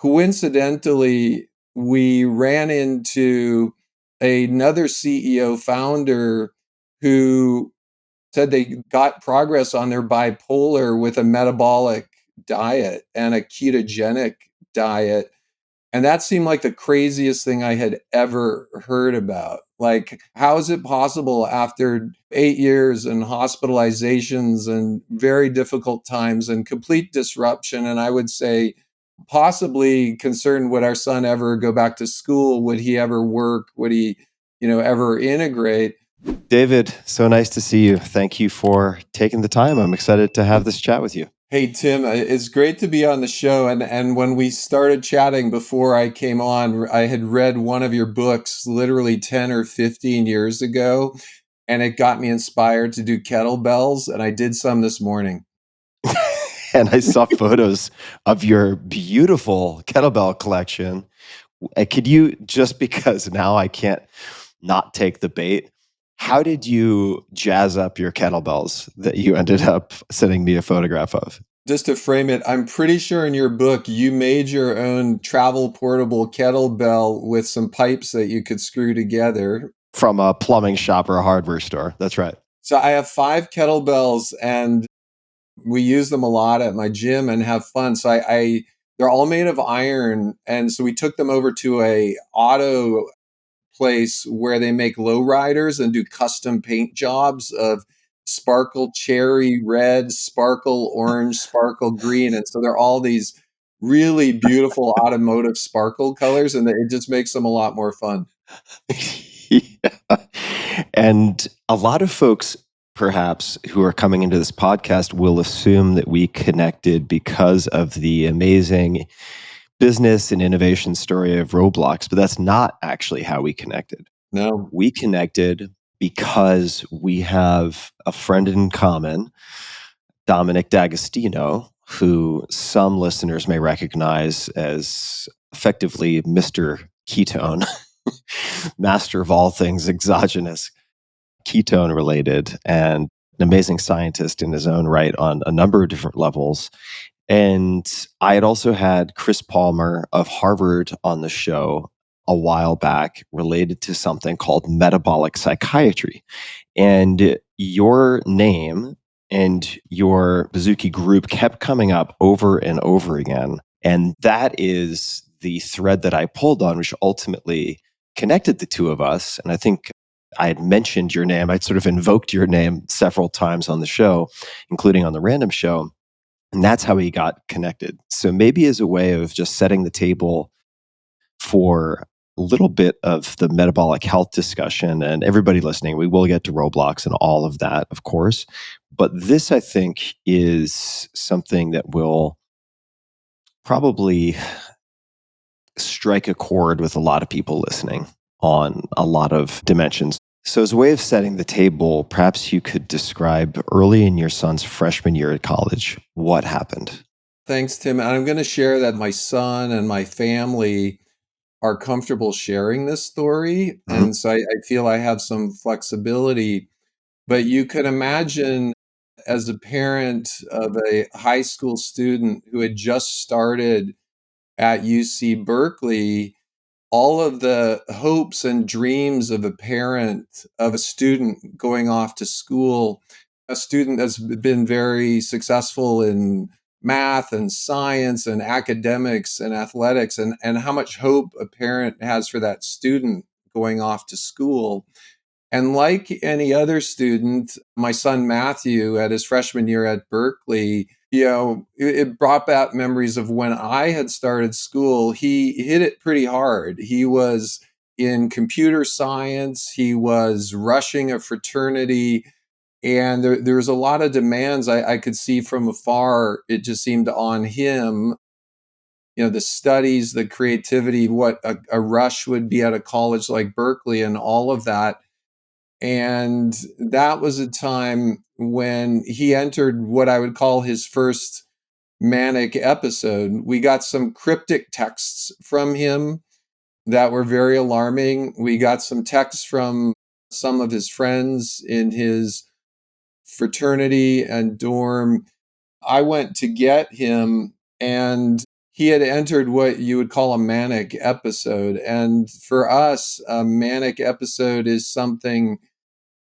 coincidentally, we ran into another CEO founder who said they got progress on their bipolar with a metabolic diet and a ketogenic diet. And that seemed like the craziest thing I had ever heard about. Like, how is it possible after 8 years and hospitalizations and very difficult times and complete disruption? And I would say, possibly concerned, would our son ever go back to school? Would he ever work? Would he, ever integrate? David, so nice to see you. Thank you for taking the time. I'm excited to have this chat with you. Hey, Tim, it's great to be on the show. And when we started chatting before I came on, I had read one of your books literally 10 or 15 years ago, and it got me inspired to do kettlebells. And I did some this morning. And I saw photos of your beautiful kettlebell collection. Could you, just because now I can't not take the bait, how did you jazz up your kettlebells that you ended up sending me a photograph of? Just to frame it, I'm pretty sure in your book, you made your own travel portable kettlebell with some pipes that you could screw together. From a plumbing shop or a hardware store. That's right. So I have 5 kettlebells, and we use them a lot at my gym and have fun. So they're all made of iron. And so we took them over to a auto place where they make lowriders and do custom paint jobs of sparkle cherry red, sparkle orange, sparkle green. And so they're all these really beautiful automotive sparkle colors, and it just makes them a lot more fun. Yeah. And a lot of folks, perhaps, who are coming into this podcast will assume that we connected because of the amazing business and innovation story of Roblox, but that's not actually how we connected. No. We connected because we have a friend in common, Dominic D'Agostino, who some listeners may recognize as effectively Mr. Ketone, master of all things exogenous, ketone related, and an amazing scientist in his own right on a number of different levels. And I had also had Chris Palmer of Harvard on the show a while back related to something called metabolic psychiatry. And your name and your Baszucki group kept coming up over and over again. And that is the thread that I pulled on, which ultimately connected the two of us. And I think I had mentioned your name. I'd sort of invoked your name several times on the show, including on the random show. And that's how we got connected. So maybe as a way of just setting the table for a little bit of the metabolic health discussion, and everybody listening, we will get to Roblox and all of that, of course. But this, I think, is something that will probably strike a chord with a lot of people listening on a lot of dimensions. So as a way of setting the table, perhaps you could describe early in your son's freshman year at college, what happened? Thanks, Tim. And I'm going to share that my son and my family are comfortable sharing this story. Mm-hmm. And so I feel I have some flexibility. But you could imagine, as a parent of a high school student who had just started at UC Berkeley, all of the hopes and dreams of a parent of a student going off to school, a student that's been very successful in math and science and academics and athletics, and how much hope a parent has for that student going off to school. And like any other student, my son Matthew, at his freshman year at Berkeley, it brought back memories of when I had started school. He hit it pretty hard. He was in computer science. He was rushing a fraternity. And there was a lot of demands I could see from afar. It just seemed on him, the studies, the creativity, what a rush would be at a college like Berkeley and all of that. And that was a time when he entered what I would call his first manic episode. We got some cryptic texts from him that were very alarming. We got some texts from some of his friends in his fraternity and dorm. I went to get him, and he had entered what you would call a manic episode. And for us, a manic episode is something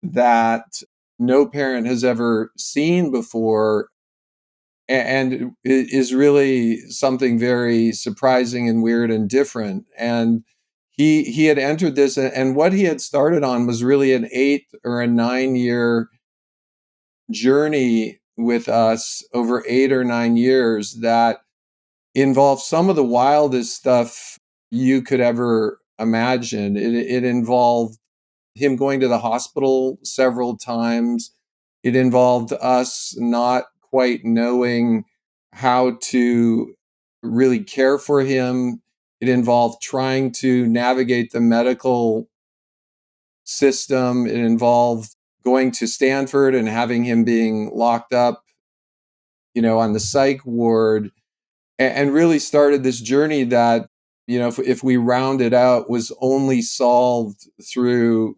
that no parent has ever seen before, and it is really something very surprising and weird and different. And he had entered this, and what he had started on was really an 8 or 9 year journey with us over 8 or 9 years that involved some of the wildest stuff you could ever imagine. It involved him going to the hospital several times. It involved us not quite knowing how to really care for him. It involved trying to navigate the medical system. It involved going to Stanford and having him being locked up, on the psych ward, and really started this journey that, if we round it out, was only solved through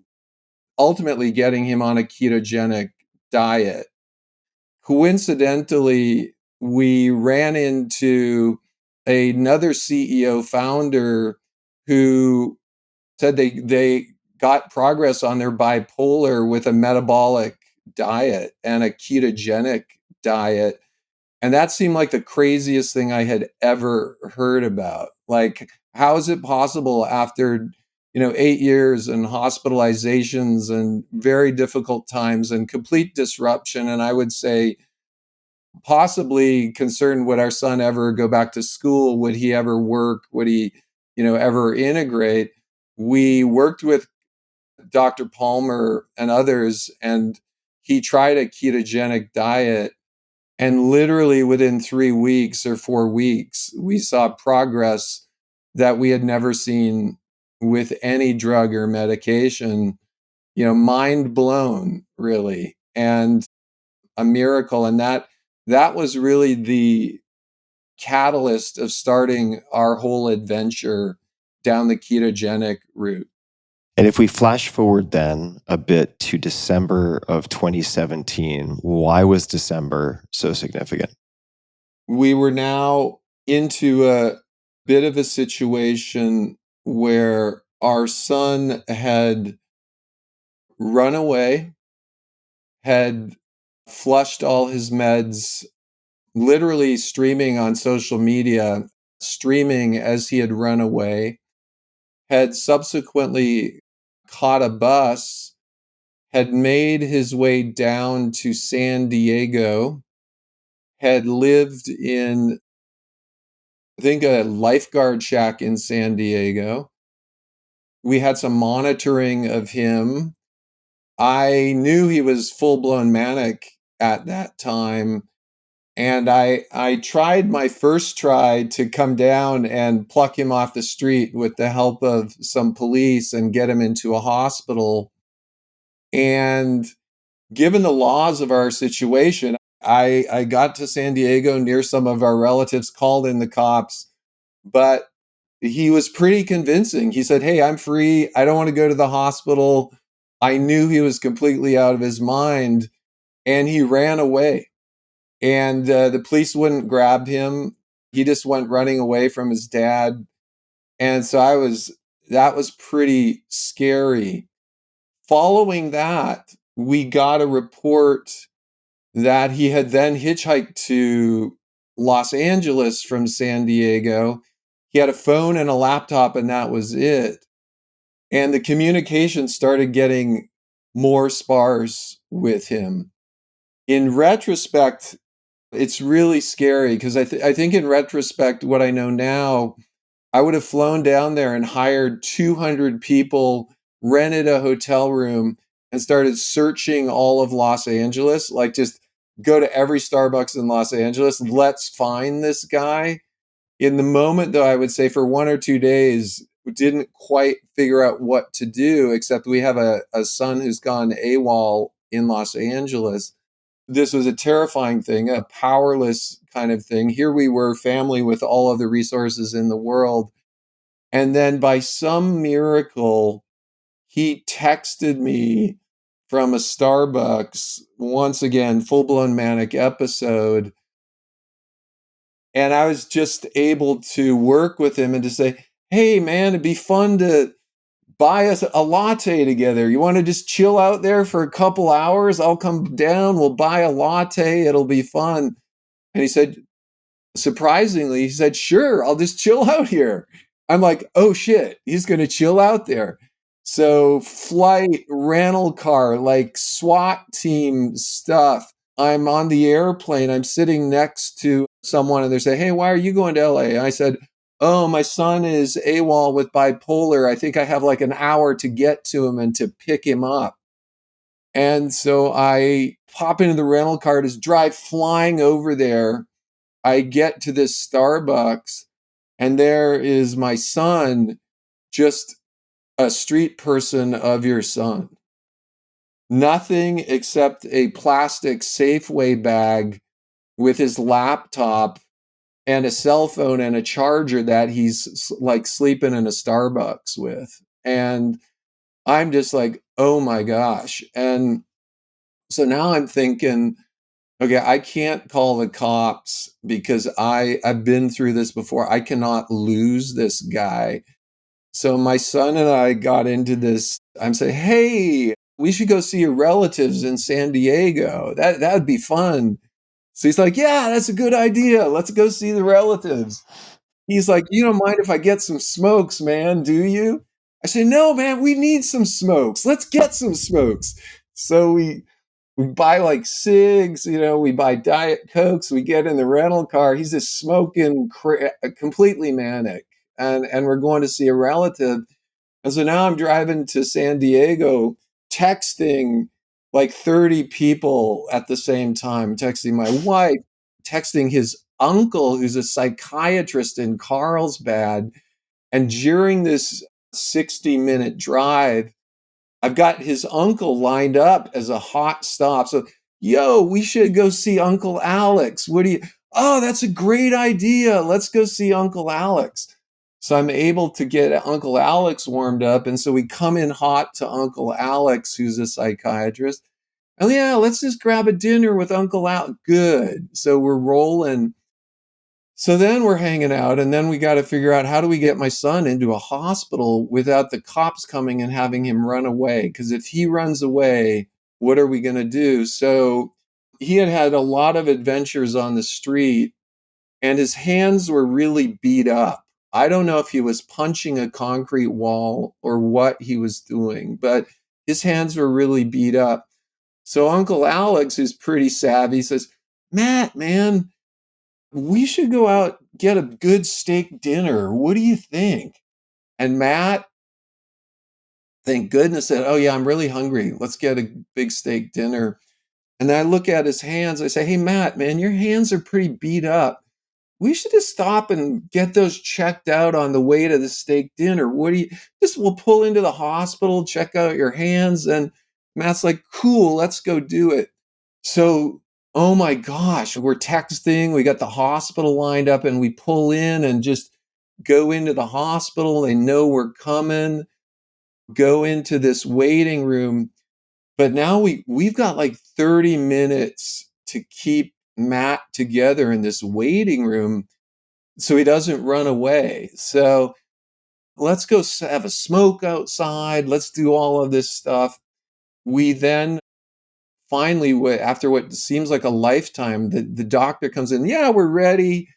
ultimately getting him on a ketogenic diet. Coincidentally, we ran into another CEO founder who said they got progress on their bipolar with a metabolic diet and a ketogenic diet. And that seemed like the craziest thing I had ever heard about. Like, how is it possible after, 8 years and hospitalizations and very difficult times and complete disruption? And I would say possibly concerned, would our son ever go back to school? Would he ever work? Would he, ever integrate? We worked with Dr. Palmer and others, and he tried a ketogenic diet, and literally within 3 weeks or 4 weeks, we saw progress that we had never seen with any drug or medication. Mind blown, really, and a miracle. And that was really the catalyst of starting our whole adventure down the ketogenic route. And if we flash forward then a bit to December of 2017, why was December so significant? We were now into a bit of a situation where our son had run away, had flushed all his meds, literally streaming on social media, streaming as he had run away, had subsequently caught a bus, had made his way down to San Diego, had lived in, I think, a lifeguard shack in San Diego. We had some monitoring of him. I knew he was full blown manic at that time. And I tried my first try to come down and pluck him off the street with the help of some police and get him into a hospital. And given the laws of our situation, I got to San Diego near some of our relatives, called in the cops, but he was pretty convincing. He said, "Hey, I'm free. I don't want to go to the hospital." I knew he was completely out of his mind, and he ran away. And the police wouldn't grab him. He just went running away from his dad. And so that was pretty scary. Following that, we got a report that he had then hitchhiked to Los Angeles from San Diego. He had a phone and a laptop, and that was it. And the communication started getting more sparse with him. In retrospect, it's really scary because I think in retrospect, what I know now, I would have flown down there and hired 200 people, rented a hotel room, and started searching all of Los Angeles. Like, just go to every Starbucks in Los Angeles. Let's find this guy. In the moment, though, I would say for 1 or 2 days, we didn't quite figure out what to do, except we have a son who's gone AWOL in Los Angeles. This was a terrifying thing, a powerless kind of thing. Here we were, family with all of the resources in the world. And then by some miracle, he texted me from a Starbucks, once again, full blown manic episode. And I was just able to work with him and to say, hey, man, it'd be fun to buy us a latte together. You want to just chill out there for a couple hours? I'll come down. We'll buy a latte. It'll be fun. And he said, surprisingly, he said, sure, I'll just chill out here. I'm like, oh shit, he's going to chill out there. So, flight, rental car, like SWAT team stuff. I'm on the airplane. I'm sitting next to someone and they say, hey, why are you going to LA? I said, oh, my son is AWOL with bipolar. I think I have like an hour to get to him and to pick him up. And so I pop into the rental car, just drive flying over there. I get to this Starbucks, and there is my son, just a street person of your son. Nothing except a plastic Safeway bag with his laptop and a cell phone and a charger that he's like sleeping in a Starbucks with. And I'm just like, oh my gosh. And so now I'm thinking, okay, I can't call the cops because I've been through this before. I cannot lose this guy. So my son and I got into this. I'm saying, hey, we should go see your relatives in San Diego. That'd be fun. So he's like, yeah, that's a good idea. Let's go see the relatives. He's like, you don't mind if I get some smokes, man, do you? I said, no, man, we need some smokes. Let's get some smokes. So we buy like cigs, we buy Diet Cokes, we get in the rental car. He's just smoking, completely manic. And we're going to see a relative. And so now I'm driving to San Diego, texting like 30 people at the same time, texting my wife, texting his uncle, who's a psychiatrist in Carlsbad. And during this 60-minute drive, I've got his uncle lined up as a hot stop. So, yo, we should go see Uncle Alex. What do you? Oh, that's a great idea. Let's go see Uncle Alex. So I'm able to get Uncle Alex warmed up. And so we come in hot to Uncle Alex, who's a psychiatrist. Oh, yeah, let's just grab a dinner with Uncle Alex. Good. So we're rolling. So then we're hanging out, and then we got to figure out how do we get my son into a hospital without the cops coming and having him run away? Because if he runs away, what are we going to do? So he had had a lot of adventures on the street, and his hands were really beat up. I don't know if he was punching a concrete wall or what he was doing, but his hands were really beat up. So Uncle Alex, who's pretty savvy, says, Matt, man, we should go out, get a good steak dinner. What do you think? And Matt, thank goodness, said, oh, yeah, I'm really hungry. Let's get a big steak dinner. And then I look at his hands. I say, hey, Matt, man, your hands are pretty beat up. We should just stop and get those checked out on the way to the steak dinner. What do you just we'll pull into the hospital, check out your hands. And Matt's like, cool, let's go do it. So, oh my gosh, we're texting. We got the hospital lined up and we pull in and just go into the hospital. They know we're coming, go into this waiting room. But now we've got like 30 minutes to keep Matt together in this waiting room so he doesn't run away. So let's go have a smoke outside. Let's do all of this stuff. We then finally, after what seems like a lifetime, the doctor comes in. Yeah, we're ready.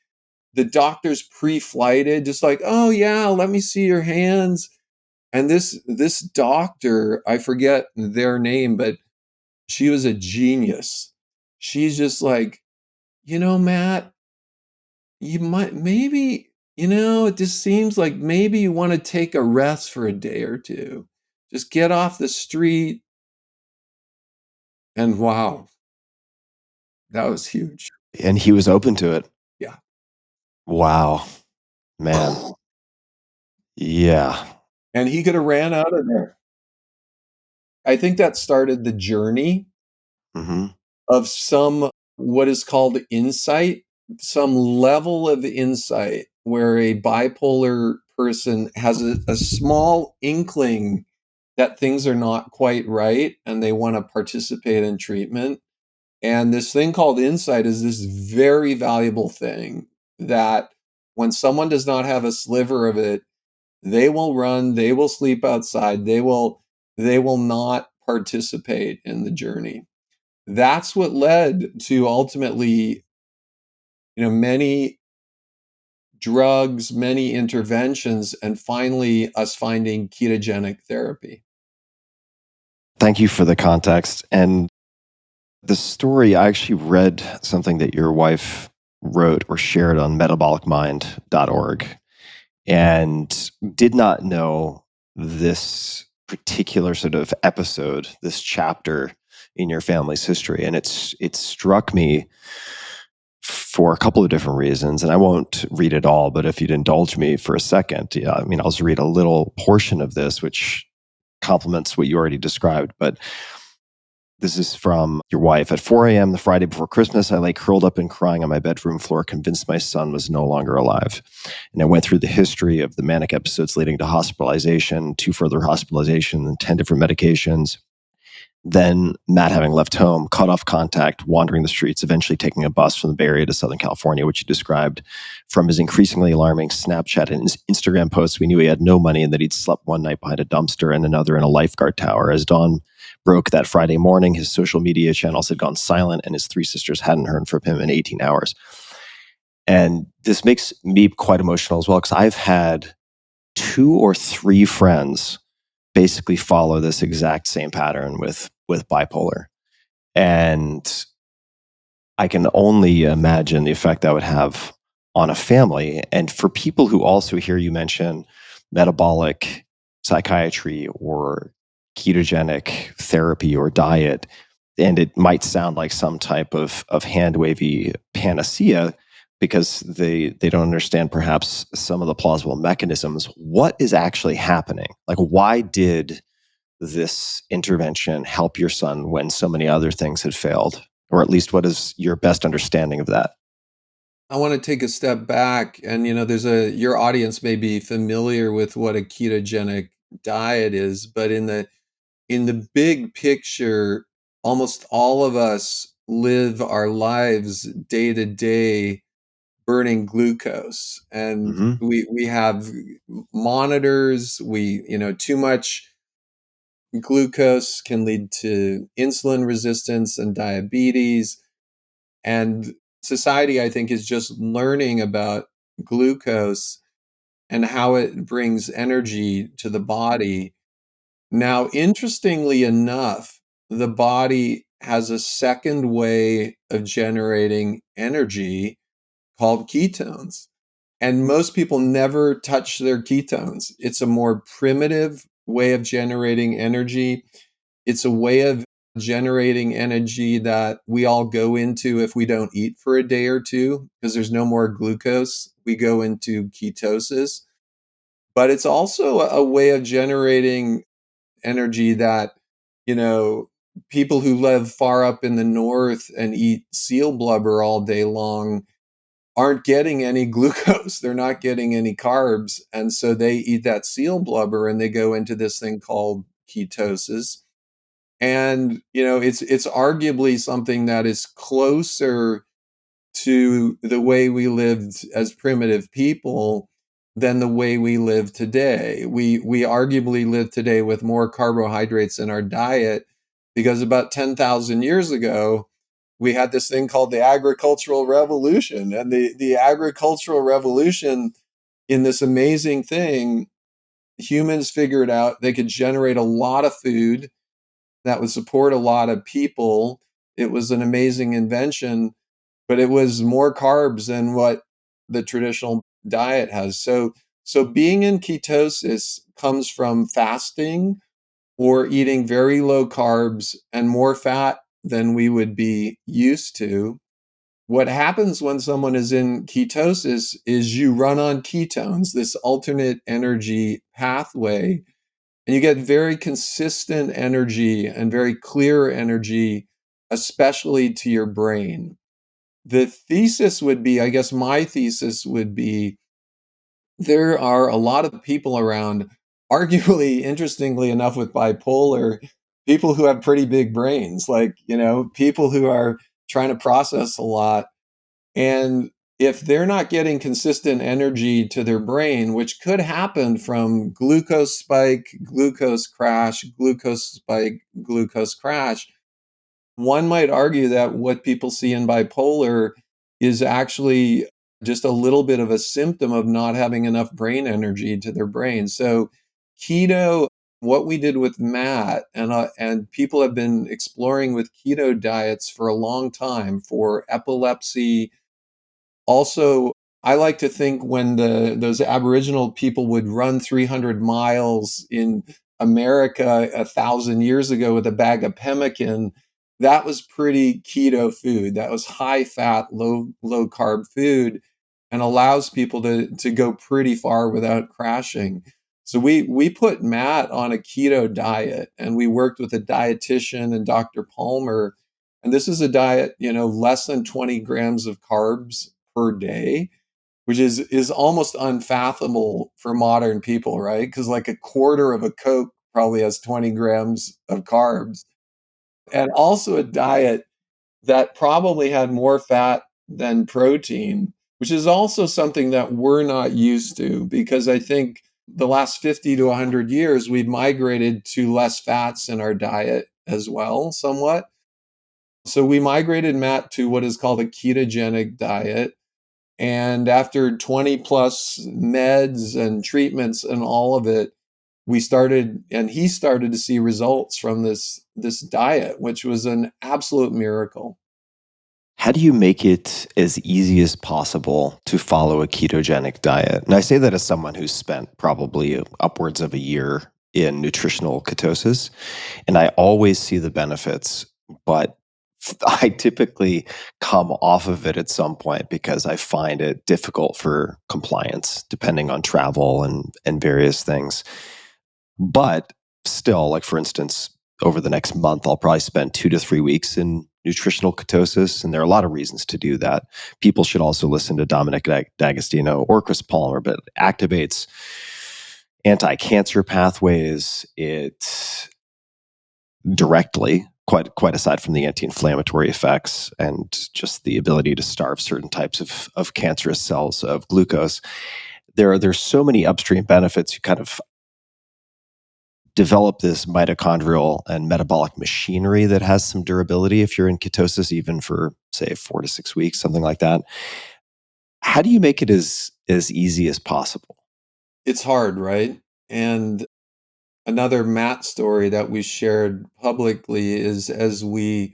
The doctor's pre-flighted, just like, oh yeah, let me see your hands. And this doctor, I forget their name, but she was a genius. She's just like, Matt, you might maybe, it just seems like maybe you want to take a rest for a day or two. Just get off the street. And wow, that was huge. And he was open to it. Yeah. Wow, man. Yeah. And he could have ran out of there. I think that started the journey Hmm. of some what is called insight, some level of insight where a bipolar person has a small inkling that things are not quite right and they want to participate in treatment. And this thing called insight is this very valuable thing. that when someone does not have a sliver of it, they will run, they will sleep outside, they will not participate in the journey. That's what led to ultimately, many drugs, many interventions, and finally us finding ketogenic therapy. Thank you for the context. And the story, I actually read something that your wife wrote or shared on metabolicmind.org and did not know this particular sort of episode, this chapter in your family's history. And it struck me for a couple of different reasons. And I won't read it all, but if you'd indulge me for a second, yeah, I mean, I'll just read a little portion of this, which complements what you already described. But this is from your wife. At 4 a.m. the Friday before Christmas, I lay curled up and crying on my bedroom floor, convinced my son was no longer alive. And I went through the history of the manic episodes leading to hospitalization, 2 further hospitalizations, and 10 different medications. Then Matt, having left home, cut off contact, wandering the streets, eventually taking a bus from the Bay Area to Southern California, which he described. From his increasingly alarming Snapchat and Instagram posts, we knew he had no money and that he'd slept one night behind a dumpster and another in a lifeguard tower. As dawn broke that Friday morning, his social media channels had gone silent and his 3 sisters hadn't heard from him in 18 hours. And this makes me quite emotional as well, because I've had 2 or 3 friends basically follow this exact same pattern with bipolar. And I can only imagine the effect that would have on a family. And for people who also hear you mention metabolic psychiatry or ketogenic therapy or diet, and it might sound like some type of hand wavy panacea because they don't understand perhaps some of the plausible mechanisms. What is actually happening? Like, why did this intervention help your son when so many other things had failed? Or at least what is your best understanding of that? I want to take a step back, and your audience may be familiar with what a ketogenic diet is, but in the big picture, almost all of us live our lives day to day burning glucose, and Mm-hmm. we have monitors. Too much glucose can lead to insulin resistance and diabetes. And society, I think, is just learning about glucose and how it brings energy to the body. Now, interestingly enough, the body has a second way of generating energy called ketones. And most people never touch their ketones. It's a more primitive way of generating energy. It's a way of generating energy that we all go into if we don't eat for a day or two because there's no more glucose. We go into ketosis. But it's also a way of generating energy that, you know, people who live far up in the north and eat seal blubber all day long aren't getting any glucose. They're not getting any carbs. And so they eat that seal blubber and they go into this thing called ketosis. And, it's arguably something that is closer to the way we lived as primitive people than the way we live today. We arguably live today with more carbohydrates in our diet because about 10,000 years ago, we had this thing called the agricultural revolution. And the agricultural revolution, in this amazing thing, humans figured out they could generate a lot of food that would support a lot of people. It was an amazing invention, but it was more carbs than what the traditional diet has. So being in ketosis comes from fasting or eating very low carbs and more fat than we would be used to. What happens when someone is in ketosis is you run on ketones, this alternate energy pathway, and you get very consistent energy and very clear energy, especially to your brain. The thesis would be, I guess my thesis would be, there are a lot of people around, arguably, interestingly enough, with bipolar, people who have pretty big brains, like, people who are trying to process a lot. And if they're not getting consistent energy to their brain, which could happen from glucose spike, glucose crash, glucose spike, glucose crash, one might argue that what people see in bipolar is actually just a little bit of a symptom of not having enough brain energy to their brain. So, keto, what we did with Matt, and people have been exploring with keto diets for a long time for epilepsy. Also, I like to think when those Aboriginal people would run 300 miles in America 1,000 years ago with a bag of pemmican, that was pretty keto food. That was high fat, low carb food, and allows people to go pretty far without crashing. So we put Matt on a keto diet, and we worked with a dietitian and Dr. Palmer. And this is a diet, less than 20 grams of carbs per day, which is almost unfathomable for modern people, right? Because like a quarter of a Coke probably has 20 grams of carbs. And also a diet that probably had more fat than protein, which is also something that we're not used to, because I think the last 50 to 100 years, we've migrated to less fats in our diet as well, somewhat. So we migrated Matt to what is called a ketogenic diet. And after 20 plus meds and treatments and all of it, he started to see results from this diet, which was an absolute miracle. How do you make it as easy as possible to follow a ketogenic diet? And I say that as someone who's spent probably upwards of a year in nutritional ketosis, and I always see the benefits, but I typically come off of it at some point because I find it difficult for compliance, depending on travel and various things. But still, like for instance, over the next month, I'll probably spend 2 to 3 weeks in nutritional ketosis. And there are a lot of reasons to do that. People should also listen to Dominic D'Agostino or Chris Palmer, but it activates anti-cancer pathways. It directly, quite aside from the anti-inflammatory effects and just the ability to starve certain types of cancerous cells of glucose. There's so many upstream benefits. You kind of develop this mitochondrial and metabolic machinery that has some durability if you're in ketosis, even for say 4 to 6 weeks, something like that. How do you make it as easy as possible? It's hard, right? And another Matt story that we shared publicly is, as we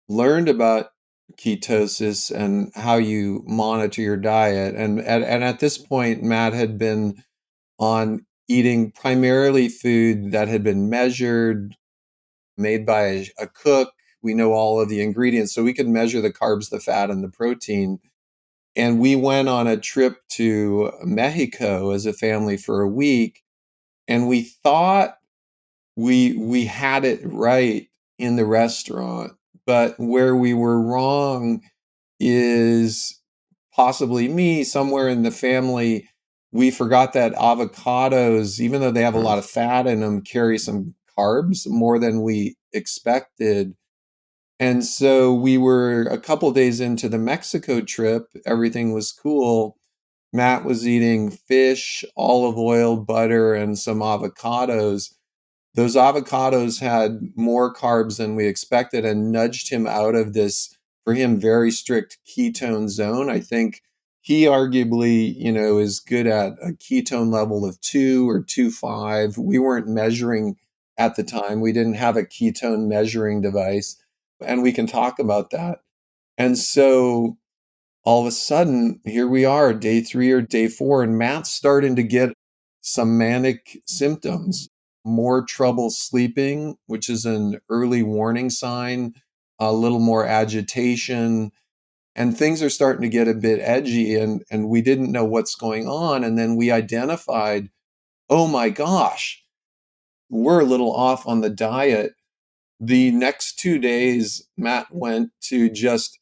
learned about ketosis and how you monitor your diet. And at this point, Matt had been on eating primarily food that had been measured, made by a cook. We know all of the ingredients, so we could measure the carbs, the fat, and the protein. And we went on a trip to Mexico as a family for a week, and we thought we had it right in the restaurant, but where we were wrong is possibly me. Somewhere in the family, we forgot that avocados, even though they have a Mm. lot of fat in them, carry some carbs more than we expected. And so we were a couple days into the Mexico trip. Everything was cool. Matt was eating fish, olive oil, butter, and some avocados. Those avocados had more carbs than we expected and nudged him out of this, for him, very strict ketone zone. I think he arguably, is good at a ketone level of 2 or 2.5. We weren't measuring at the time. We didn't have a ketone measuring device, and we can talk about that. And so all of a sudden, here we are, day 3 or day 4, and Matt's starting to get some manic symptoms, more trouble sleeping, which is an early warning sign, a little more agitation, and things are starting to get a bit edgy, and we didn't know what's going on. And then we identified, oh my gosh, we're a little off on the diet. The next 2 days, Matt went to just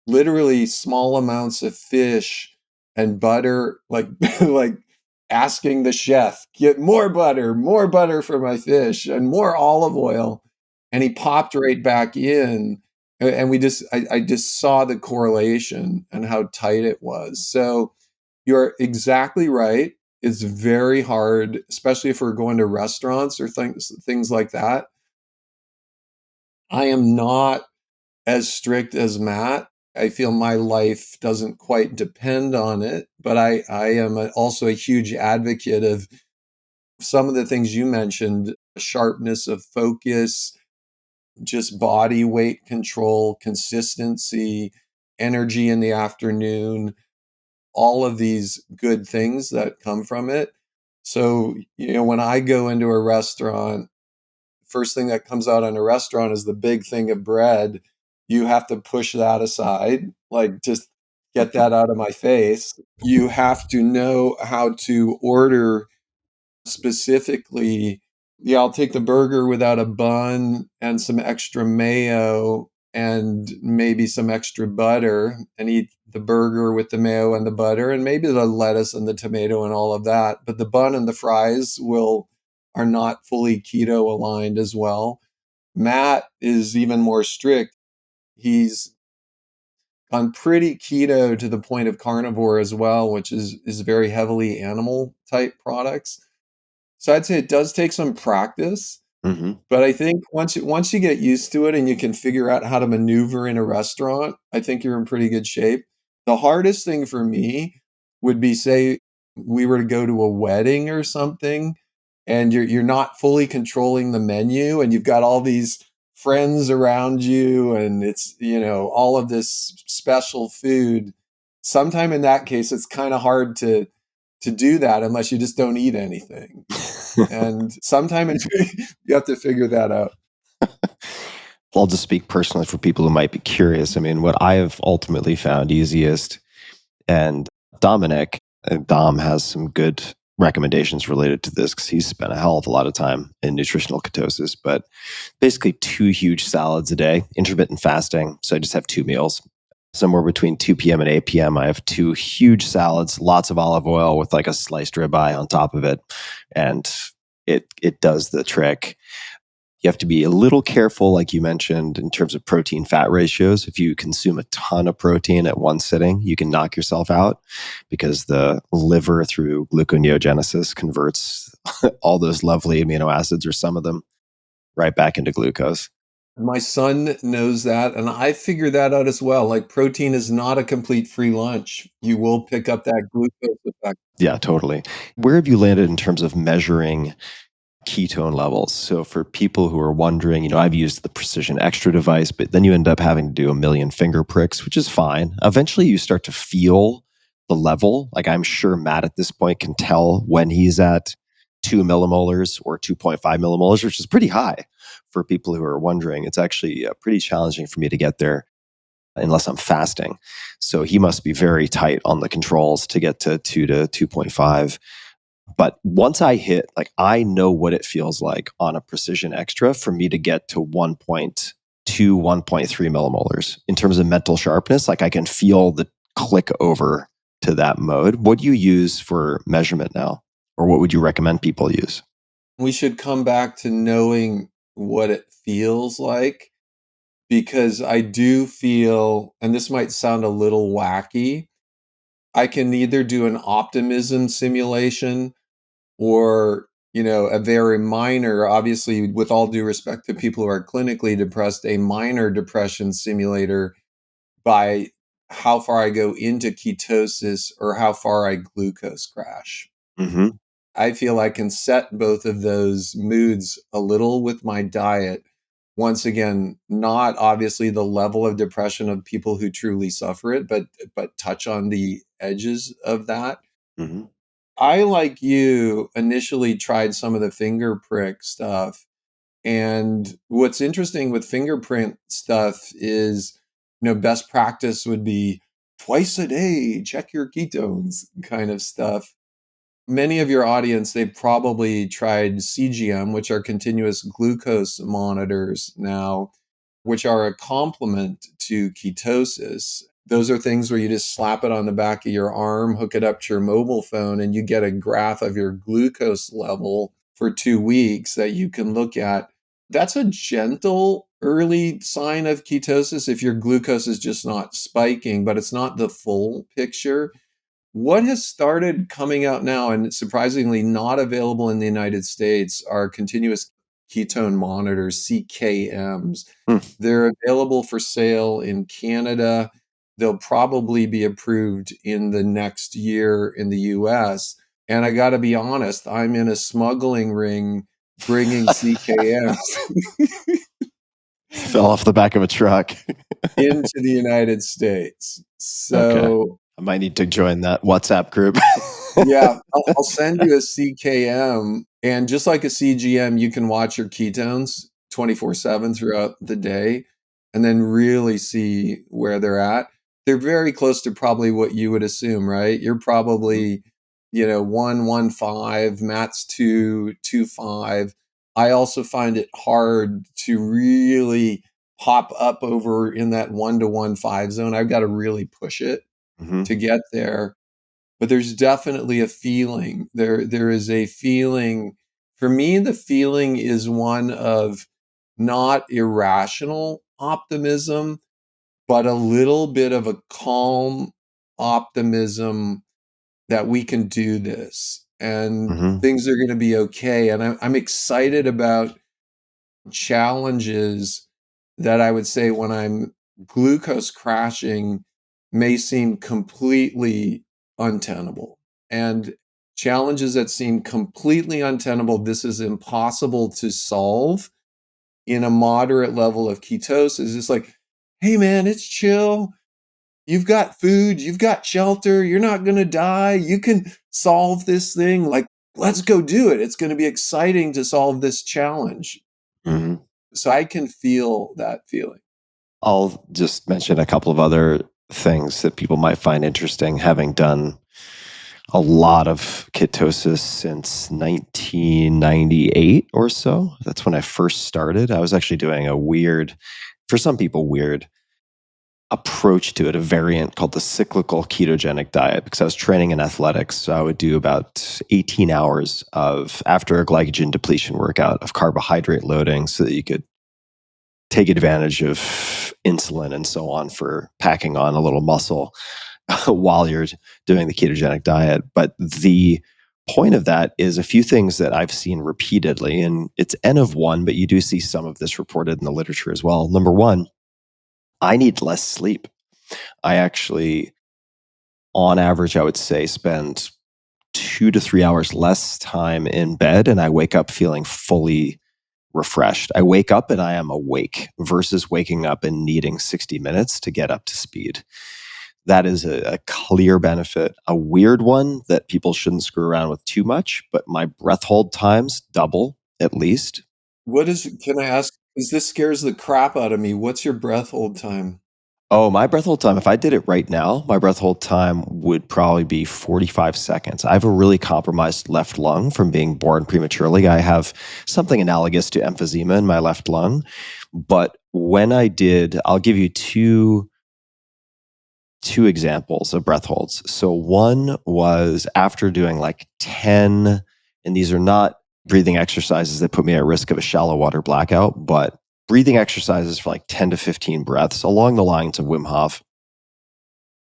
literally small amounts of fish and butter, like like asking the chef, get more butter for my fish, and more olive oil. And he popped right back in. And I just saw the correlation and how tight it was. So you're exactly right. It's very hard, especially if we're going to restaurants or things like that. I am not as strict as Matt. I feel my life doesn't quite depend on it, but I am also a huge advocate of some of the things you mentioned: sharpness of focus, just body weight control, consistency, energy in the afternoon, all of these good things that come from it. So, when I go into a restaurant, first thing that comes out in a restaurant is the big thing of bread. You have to push that aside, like just get that out of my face. You have to know how to order specifically. Yeah, I'll take the burger without a bun and some extra mayo and maybe some extra butter, and eat the burger with the mayo and the butter and maybe the lettuce and the tomato and all of that. But the bun and the fries are not fully keto aligned as well. Matt is even more strict. He's gone pretty keto to the point of carnivore as well, which is very heavily animal type products. So I'd say it does take some practice, Mm-hmm. but I think once you get used to it and you can figure out how to maneuver in a restaurant, I think you're in pretty good shape. The hardest thing for me would be, say we were to go to a wedding or something, and you're not fully controlling the menu, and you've got all these friends around you, and it's, all of this special food. Sometime in that case, it's kind of hard to do that unless you just don't eat anything. And sometime you have to figure that out. I'll just speak personally for people who might be curious. I mean, what I have ultimately found easiest, and Dom has some good recommendations related to this because he's spent a hell of a lot of time in nutritional ketosis, but basically 2 huge salads a day, intermittent fasting. So I just have 2 meals. Somewhere between 2 p.m. and 8 p.m., I have 2 huge salads, lots of olive oil with like a sliced ribeye on top of it. And it does the trick. You have to be a little careful, like you mentioned, in terms of protein fat ratios. If you consume a ton of protein at one sitting, you can knock yourself out because the liver, through gluconeogenesis, converts all those lovely amino acids, or some of them, right back into glucose. My son knows that, and I figured that out as well. Like, protein is not a complete free lunch. You will pick up that glucose effect. Yeah, totally. Where have you landed in terms of measuring ketone levels? So for people who are wondering, I've used the Precision Extra device, but then you end up having to do a million finger pricks, which is fine. Eventually you start to feel the level. Like, I'm sure Matt at this point can tell when he's at 2 millimolars or 2.5 millimolars, which is pretty high for people who are wondering. It's actually pretty challenging for me to get there unless I'm fasting. So he must be very tight on the controls to get to 2 to 2.5. But once I hit, like, I know what it feels like on a Precision Extra for me to get to 1.2, 1.3 millimolars in terms of mental sharpness. Like, I can feel the click over to that mode. What do you use for measurement now? Or what would you recommend people use? We should come back to knowing what it feels like, because I do feel, and this might sound a little wacky, I can either do an optimism simulation or, a very minor, obviously, with all due respect to people who are clinically depressed, a minor depression simulator by how far I go into ketosis or how far I glucose crash. Mm-hmm. I feel I can set both of those moods a little with my diet. Once again, not obviously the level of depression of people who truly suffer it, but touch on the edges of that. Mm-hmm. I, like you, initially tried some of the finger prick stuff. And what's interesting with fingerprint stuff is, best practice would be twice a day, check your ketones kind of stuff. Many of your audience, they probably tried CGM, which are continuous glucose monitors now, which are a complement to ketosis. Those are things where you just slap it on the back of your arm, hook it up to your mobile phone, and you get a graph of your glucose level for 2 weeks that you can look at. that's a gentle early sign of ketosis if your glucose is just not spiking, but it's not the full picture. What has started coming out now, and surprisingly not available in the United States, are continuous ketone monitors, CKMs. Hmm. They're available for sale in Canada. They'll probably be approved in the next year in the US. And I got to be honest, I'm in a smuggling ring bringing CKMs Fell off the back of a truck. into the United States. Okay. So I might need to join that WhatsApp group. yeah, I'll send you a CKM, and just like a CGM, you can watch your ketones 24/7 throughout the day and then really see where they're at. They're very close to probably what you would assume, right? You're probably, 115, Matt's 225. I also find it hard to really pop up over in that 1 to 1.5 zone. I've got to really push it Mhm. to get there, but there's definitely a feeling. There is a feeling. For me, the feeling is one of not irrational optimism, but a little bit of a calm optimism that we can do this and Mhm. things are going to be okay. And I'm excited about challenges that I would say when I'm glucose crashing may seem completely untenable. And challenges that seem completely untenable, this is impossible to solve in a moderate level of ketosis. It's like, hey man, it's chill. You've got food, you've got shelter, you're not going to die. You can solve this thing. Like, let's go do it. It's going to be exciting to solve this challenge. Mhm. So I can feel that feeling. I'll just mention a couple of other things that people might find interesting, having done a lot of ketosis since 1998 or so. That's when I first started. I was actually doing a weird, for some people, weird approach to it, a variant called the cyclical ketogenic diet, because I was training in athletics. So I would do about 18 hours of after a glycogen depletion workout of carbohydrate loading so that you could take advantage of insulin and so on for packing on a little muscle while you're doing the ketogenic diet. But the point of that is a few things that I've seen repeatedly, and it's N of one, but you do see some of this reported in the literature as well. Number one, I need less sleep. I actually, on average, I would say spend 2 to 3 hours less time in bed, and I wake up feeling fully refreshed. I wake up and I am awake versus waking up and needing 60 minutes to get up to speed. That is a clear benefit. A weird one that people shouldn't screw around with too much, but my breath hold times double at least. Can I ask, because this scares the crap out of me. What's your breath hold time? Oh, my breath hold time, if I did it right now, my breath hold time would probably be 45 seconds. I have a really compromised left lung from being born prematurely. I have something analogous to emphysema in my left lung. But when I did, I'll give you two examples of breath holds. So one was after doing like 10, and these are not breathing exercises that put me at risk of a shallow water blackout, but breathing exercises for like 10 to 15 breaths along the lines of Wim Hof,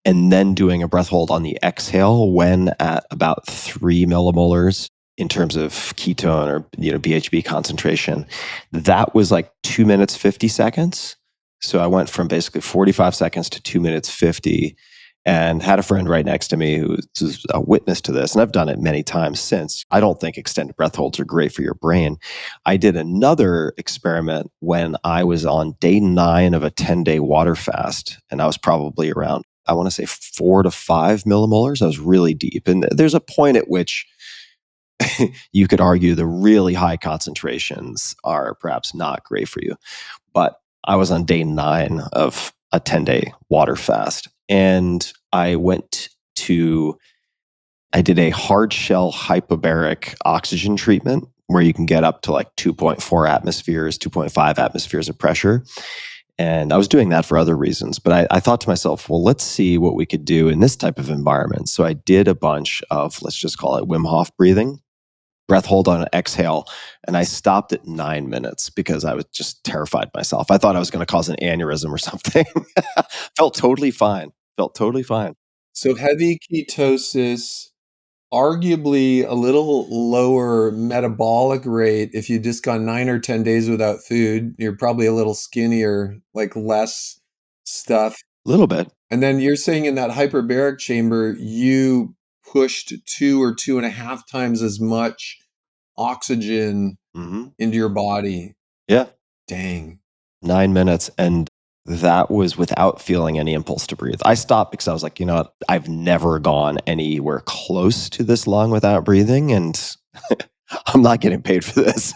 and then doing a breath hold on the exhale when at about 3 millimolars in terms of ketone or BHB concentration. That was like 2 minutes 50 seconds. So I went from basically 45 seconds to 2 minutes 50, and had a friend right next to me who's a witness to this, and I've done it many times since. I don't think extended breath holds are great for your brain. I did another experiment when I was on day 9 of a 10-day water fast, and I was probably around, I want to say 4 to 5 millimolars. I was really deep. And there's a point at which you could argue the really high concentrations are perhaps not great for you. But I was on day 9 of a 10-day water fast. And I did a hard shell hyperbaric oxygen treatment where you can get up to like 2.4 atmospheres, 2.5 atmospheres of pressure. And I was doing that for other reasons. But I thought to myself, well, let's see what we could do in this type of environment. So I did a bunch of, let's just call it Wim Hof breathing. breath hold on an exhale. And I stopped at 9 minutes because I was just terrified myself. I thought I was going to cause an aneurysm or something. Felt totally fine. Felt totally fine. So heavy ketosis, arguably a little lower metabolic rate. If you just gone 9 or 10 days without food, you're probably a little skinnier, like less stuff. A little bit. And then you're saying in that hyperbaric chamber, you pushed 2 or 2.5 times as much oxygen Mm-hmm. into your body. Yeah. Dang. 9 minutes. And that was without feeling any impulse to breathe. I stopped because I was like, you know what? I've never gone anywhere close to this long without breathing. And I'm not getting paid for this.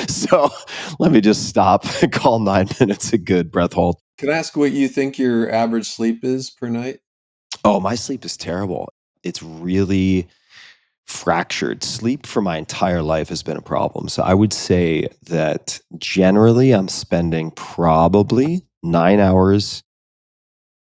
So let me just stop and call 9 minutes a good breath hold. Can I ask what you think your average sleep is per night? Oh, my sleep is terrible. It's really fractured. Sleep for my entire life has been a problem. So I would say that generally I'm spending probably 9 hours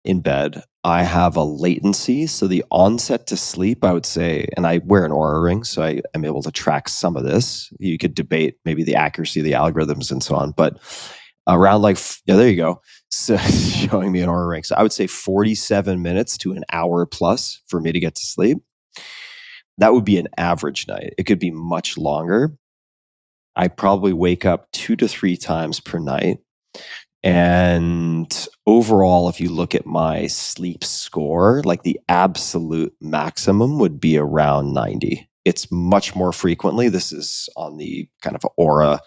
in bed. I have a latency. So the onset to sleep, I would say, and I wear an Aura ring, so I am able to track some of this. You could debate maybe the accuracy of the algorithms and so on, but around like, yeah, there you go. So showing me an Aura ring. So I would say 47 minutes to an hour plus for me to get to sleep. That would be an average night. It could be much longer. I probably wake up 2 to 3 times per night. And overall, if you look at my sleep score, like the absolute maximum would be around 90. It's much more frequently. This is on the kind of Aura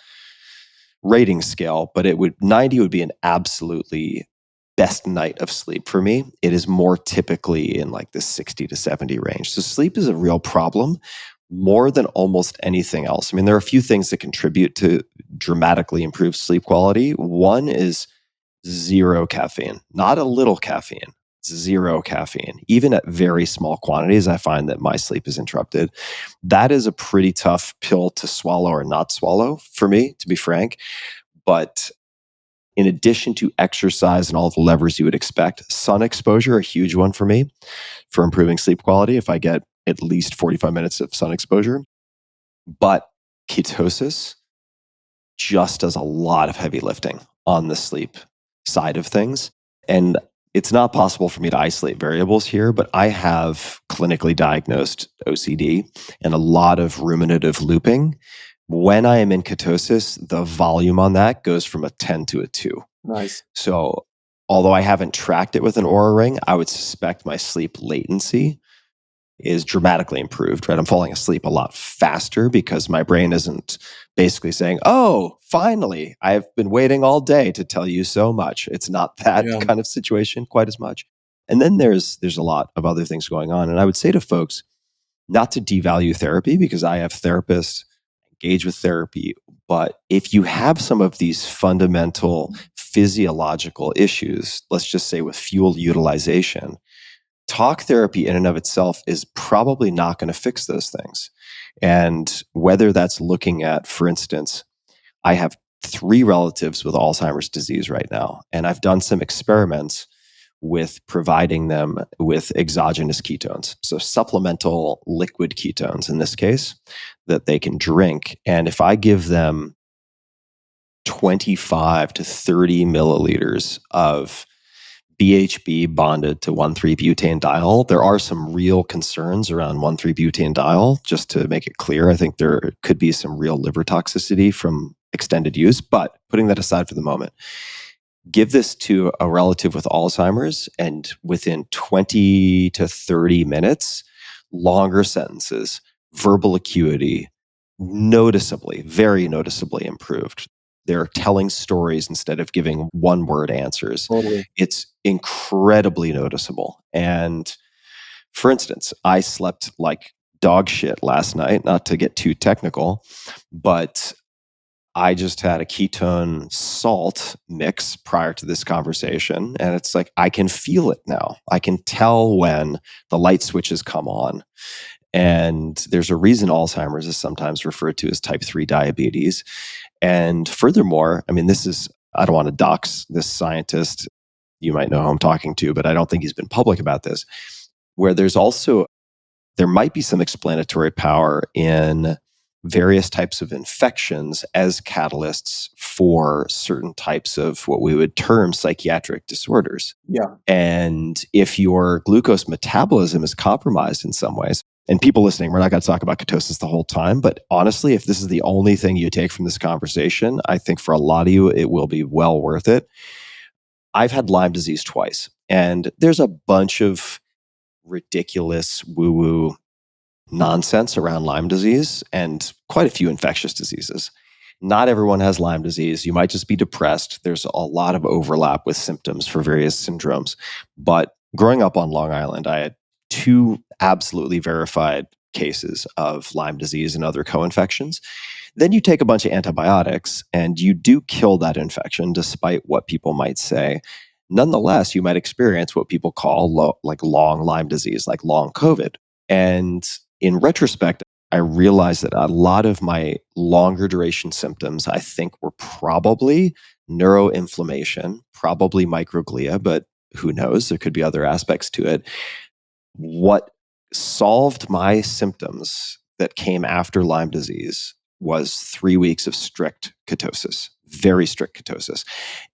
rating scale, but 90 would be an absolutely best night of sleep for me. It is more typically in like the 60 to 70 range. So sleep is a real problem more than almost anything else. I mean, there are a few things that contribute to dramatically improved sleep quality. One is zero caffeine, not a little caffeine, zero caffeine. Even at very small quantities, I find that my sleep is interrupted. That is a pretty tough pill to swallow or not swallow for me, to be frank. But in addition to exercise and all the levers you would expect, sun exposure, a huge one for me for improving sleep quality if I get at least 45 minutes of sun exposure. But ketosis just does a lot of heavy lifting on the sleep side of things. And it's not possible for me to isolate variables here, but I have clinically diagnosed OCD and a lot of ruminative looping. When I am in ketosis, the volume on that goes from a 10 to a 2. Nice. So, although I haven't tracked it with an Aura ring, I would suspect my sleep latency is dramatically improved, right? I'm falling asleep a lot faster because my brain isn't basically saying, oh, finally, I've been waiting all day to tell you so much. It's not that Yeah. kind of situation quite as much. And then there's a lot of other things going on. And I would say to folks, not to devalue therapy because I have therapists engage with therapy. But if you have some of these fundamental physiological issues, let's just say with fuel utilization, talk therapy in and of itself is probably not going to fix those things. And whether that's looking at, for instance, I have 3 relatives with Alzheimer's disease right now, and I've done some experiments with providing them with exogenous ketones. So supplemental liquid ketones in this case that they can drink. And if I give them 25 to 30 milliliters of BHB bonded to 1,3-butanediol. There are some real concerns around 1,3-butanediol. Just to make it clear, I think there could be some real liver toxicity from extended use. But putting that aside for the moment, give this to a relative with Alzheimer's, and within 20 to 30 minutes, longer sentences, verbal acuity, noticeably, very noticeably improved. They're telling stories instead of giving one-word answers. Totally. It's incredibly noticeable. And for instance, I slept like dog shit last night, not to get too technical, but I just had a ketone salt mix prior to this conversation. And it's like, I can feel it now. I can tell when the light switches come on. And there's a reason Alzheimer's is sometimes referred to as type 3 diabetes. And furthermore, I mean, I don't want to dox this scientist. You might know who I'm talking to, but I don't think he's been public about this, where there might be some explanatory power in various types of infections as catalysts for certain types of what we would term psychiatric disorders. Yeah. And if your glucose metabolism is compromised in some ways, and people listening, we're not going to talk about ketosis the whole time, but honestly, if this is the only thing you take from this conversation, I think for a lot of you, it will be well worth it. I've had Lyme disease twice, and there's a bunch of ridiculous woo-woo nonsense around Lyme disease and quite a few infectious diseases. Not everyone has Lyme disease. You might just be depressed. There's a lot of overlap with symptoms for various syndromes. But growing up on Long Island, I had two absolutely verified cases of Lyme disease and other co-infections. Then you take a bunch of antibiotics and you do kill that infection despite what people might say. Nonetheless, you might experience what people call like long Lyme disease, like long COVID. And in retrospect, I realized that a lot of my longer duration symptoms, I think, were probably neuroinflammation, probably microglia, but who knows? There could be other aspects to it. What solved my symptoms that came after Lyme disease was 3 weeks of strict ketosis, very strict ketosis.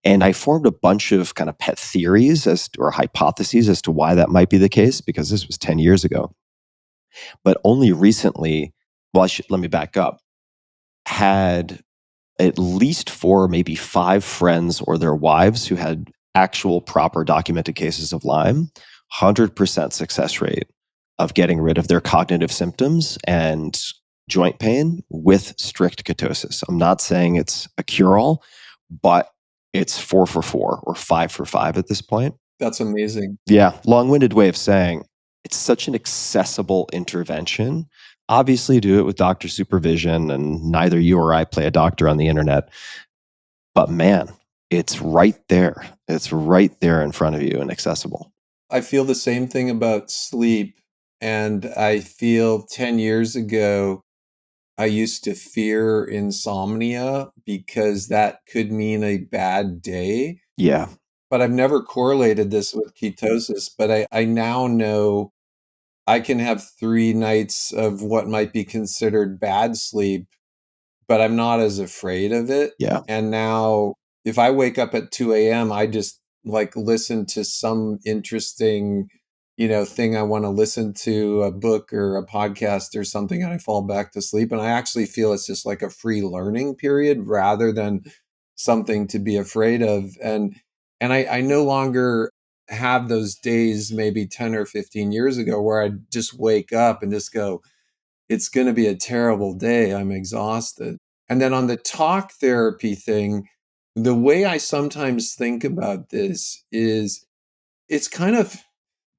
And I formed a bunch of kind of pet theories or hypotheses as to why that might be the case, because this was 10 years ago. But only recently, let me back up, had at least 4, maybe 5 friends or their wives who had actual proper documented cases of Lyme, 100% success rate of getting rid of their cognitive symptoms and joint pain with strict ketosis. I'm not saying it's a cure-all, but it's 4 for 4 or 5 for 5 at this point. That's amazing. Yeah, long-winded way of saying it's such an accessible intervention. Obviously, do it with doctor supervision, and neither you or I play a doctor on the internet. But man, it's right there. It's right there in front of you and accessible. I feel the same thing about sleep. And I feel 10 years ago, I used to fear insomnia because that could mean a bad day. Yeah. But I've never correlated this with ketosis. But I now know I can have 3 nights of what might be considered bad sleep, but I'm not as afraid of it. Yeah. And now if I wake up at 2 a.m., I just like listen to some interesting, thing I want to listen to, a book or a podcast or something, and I fall back to sleep. And I actually feel it's just like a free learning period rather than something to be afraid of. And I no longer have those days maybe 10 or 15 years ago where I just wake up and just go, it's going to be a terrible day. I'm exhausted. And then on the talk therapy thing, the way I sometimes think about this is it's kind of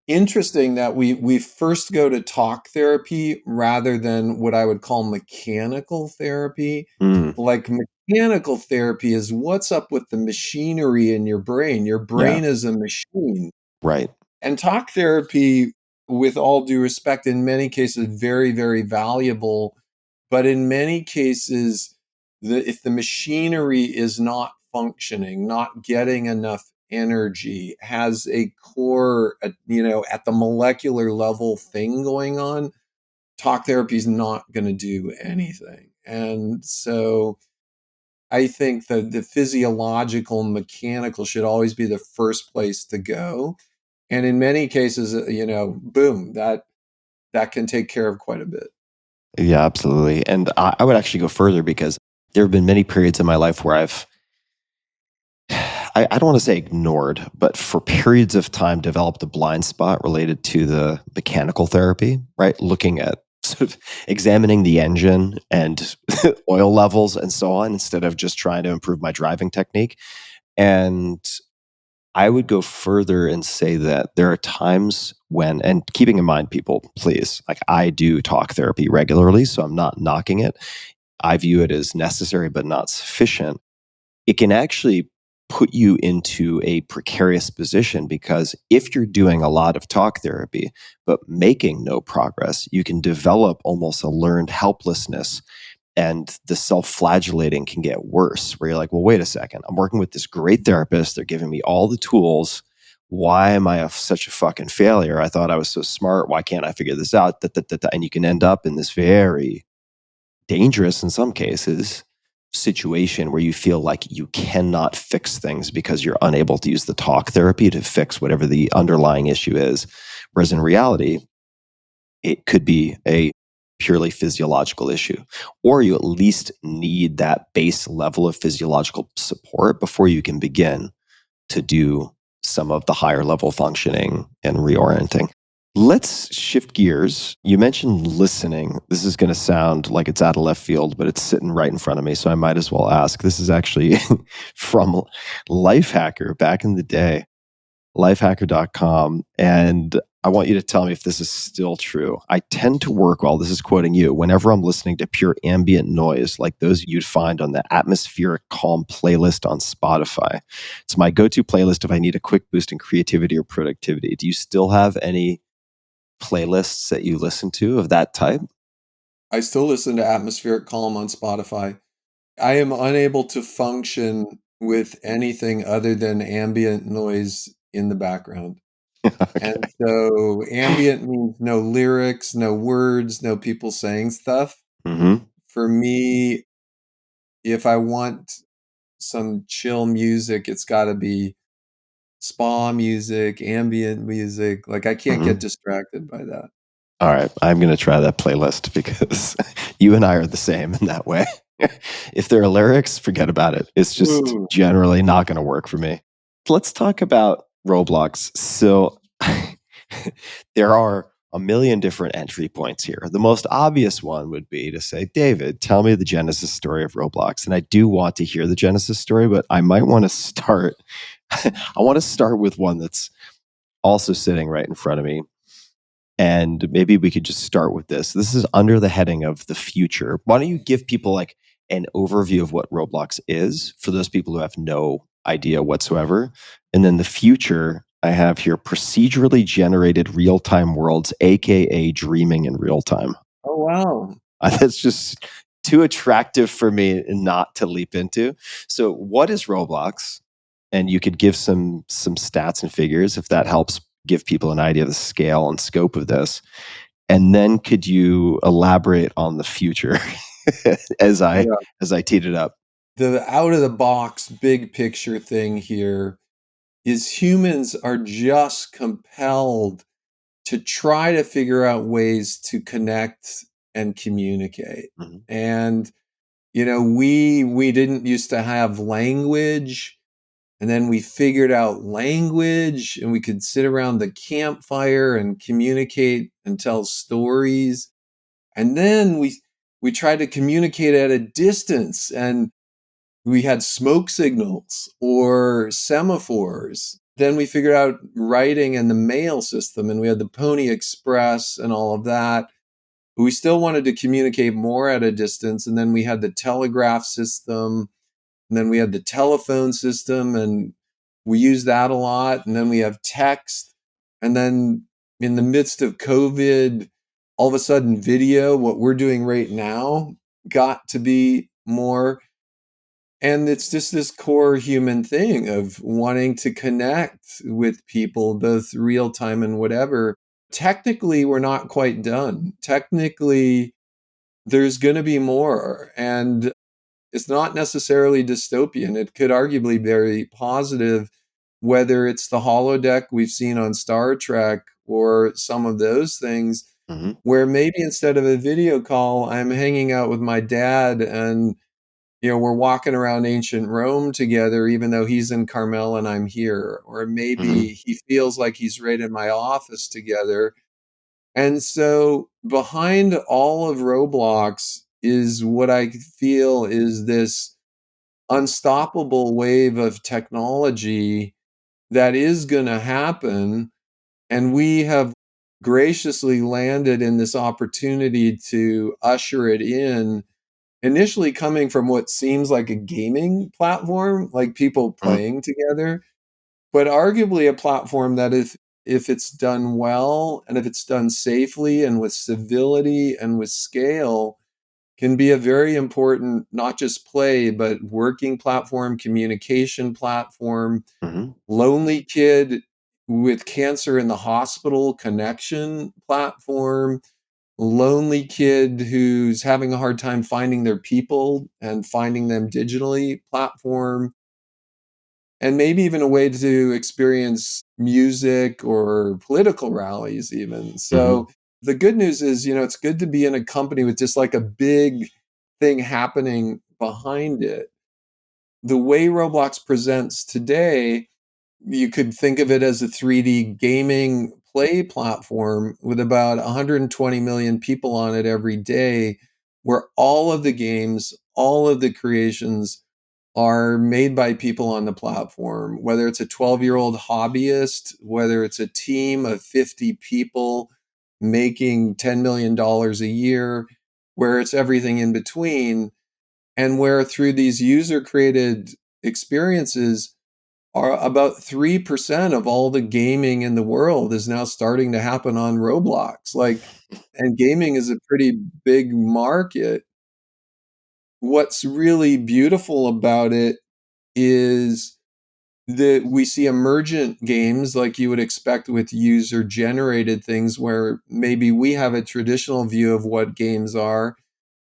interesting that we first go to talk therapy rather than what I would call mechanical therapy. Mm, Like mechanical therapy is what's up with the machinery in your brain. Your yeah. brain is a machine. Right. And talk therapy, with all due respect, in many cases, very, very valuable. But in many cases, if the machinery is not functioning, not getting enough energy, has a core, at the molecular level thing going on, talk therapy is not going to do anything. And so I think that the physiological, mechanical should always be the first place to go. And in many cases, boom, that can take care of quite a bit. Yeah, absolutely. And I would actually go further, because there have been many periods in my life where I don't want to say ignored, but for periods of time developed a blind spot related to the mechanical therapy, right? Looking at sort of examining the engine and oil levels and so on, instead of just trying to improve my driving technique. And I would go further and say that there are times when, and keeping in mind, people, please, like, I do talk therapy regularly, so I'm not knocking it. I view it as necessary, but not sufficient. It can actually put you into a precarious position, because if you're doing a lot of talk therapy but making no progress, you can develop almost a learned helplessness, and the self-flagellating can get worse, where you're like, well, wait a second, I'm working with this great therapist, they're giving me all the tools, why am I such a fucking failure? I thought I was so smart, why can't I figure this out? And you can end up in this very dangerous in some cases situation where you feel like you cannot fix things because you're unable to use the talk therapy to fix whatever the underlying issue is. Whereas in reality, it could be a purely physiological issue, or you at least need that base level of physiological support before you can begin to do some of the higher level functioning and reorienting. Let's shift gears. You mentioned listening. This is going to sound like it's out of left field, but it's sitting right in front of me, so I might as well ask. This is actually from Lifehacker back in the day, lifehacker.com. And I want you to tell me if this is still true. I tend to work well, this is quoting you, whenever I'm listening to pure ambient noise like those you'd find on the atmospheric calm playlist on Spotify. It's my go-to playlist if I need a quick boost in creativity or productivity. Do you still have any playlists that you listen to of that type? I still listen to atmospheric calm on Spotify. I am unable to function with anything other than ambient noise in the background. Okay. And so ambient means no lyrics, no words, no people saying stuff. Mm-hmm. For me, if I want some chill music, it's got to be spa music, ambient music. Like I can't get Mm-hmm. distracted by that. All right, I'm going to try that playlist because you and I are the same in that way. If there are lyrics, forget about it. It's just Ooh. generally not going to work for me. Let's talk about Roblox. So there are a million different entry points here. The most obvious one would be to say, David, tell me the genesis story of Roblox. And I do want to hear the genesis story, but I might want to start. I want to start with one that's also sitting right in front of me. And maybe we could just start with this. This is under the heading of the future. Why don't you give people like an overview of what Roblox is for those people who have no idea whatsoever? And then the future, I have here procedurally generated real time worlds, AKA dreaming in real time. Oh, wow. That's just too attractive for me not to leap into. So, what is Roblox? And you could give some stats and figures if that helps give people an idea of the scale and scope of this. And then could you elaborate on the future as I Yeah. as I teed it up? The out of the box big picture thing here is humans are just compelled to try to figure out ways to connect and communicate. Mhm. And we didn't used to have language, and then we figured out language, and we could sit around the campfire and communicate and tell stories. And then we tried to communicate at a distance, and we had smoke signals or semaphores. Then we figured out writing and the mail system, and we had the Pony Express and all of that. But we still wanted to communicate more at a distance. And then we had the telegraph system, and then we had the telephone system, and we used that a lot. And then we have text. And then in the midst of COVID, all of a sudden, video, what we're doing right now, got to be more. And it's just this core human thing of wanting to connect with people, both real time and whatever. Technically, we're not quite done. Technically, there's going to be more. And it's not necessarily dystopian. It could arguably be very positive, whether it's the holodeck we've seen on Star Trek or some of those things, Mhm. where maybe instead of a video call, I'm hanging out with my dad and we're walking around ancient Rome together, even though he's in Carmel and I'm here. Or maybe Mhm. he feels like he's right in my office together. And so behind all of Roblox is what I feel is this unstoppable wave of technology that is going to happen. And we have graciously landed in this opportunity to usher it in, initially coming from what seems like a gaming platform, like people Mhm. playing together, but arguably a platform that if it's done well and if it's done safely and with civility and with scale, can be a very important, not just play, but working platform, communication platform, Mhm. lonely kid with cancer in the hospital connection platform. lonely kid who's having a hard time finding their people and finding them digitally platform, and maybe even a way to experience music or political rallies even. Hmm. So the good news is, it's good to be in a company with just like a big thing happening behind it. The way Roblox presents today, you could think of it as a 3D gaming play platform with about 120 million people on it every day, where all of the games, all of the creations are made by people on the platform, whether it's a 12-year-old hobbyist, whether it's a team of 50 people making $10 million a year, where it's everything in between, and where through these user created experiences, are about 3% of all the gaming in the world is now starting to happen on Roblox. Like, and gaming is a pretty big market. What's really beautiful about it is that we see emergent games like you would expect with user generated things where maybe we have a traditional view of what games are,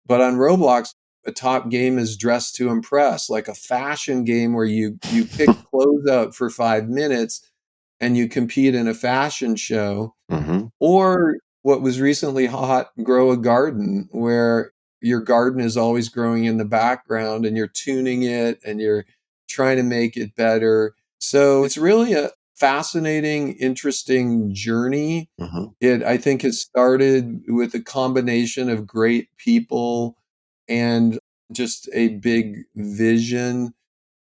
but on Roblox, a top game is Dress to Impress, like a fashion game where you pick clothes out for 5 minutes and you compete in a fashion show. Hmm. Or what was recently hot, Grow a Garden, where your garden is always growing in the background and you're tuning it and you're trying to make it better. So it's really a fascinating, interesting journey. Hmm. It, I think, has started with a combination of great people and just a big vision.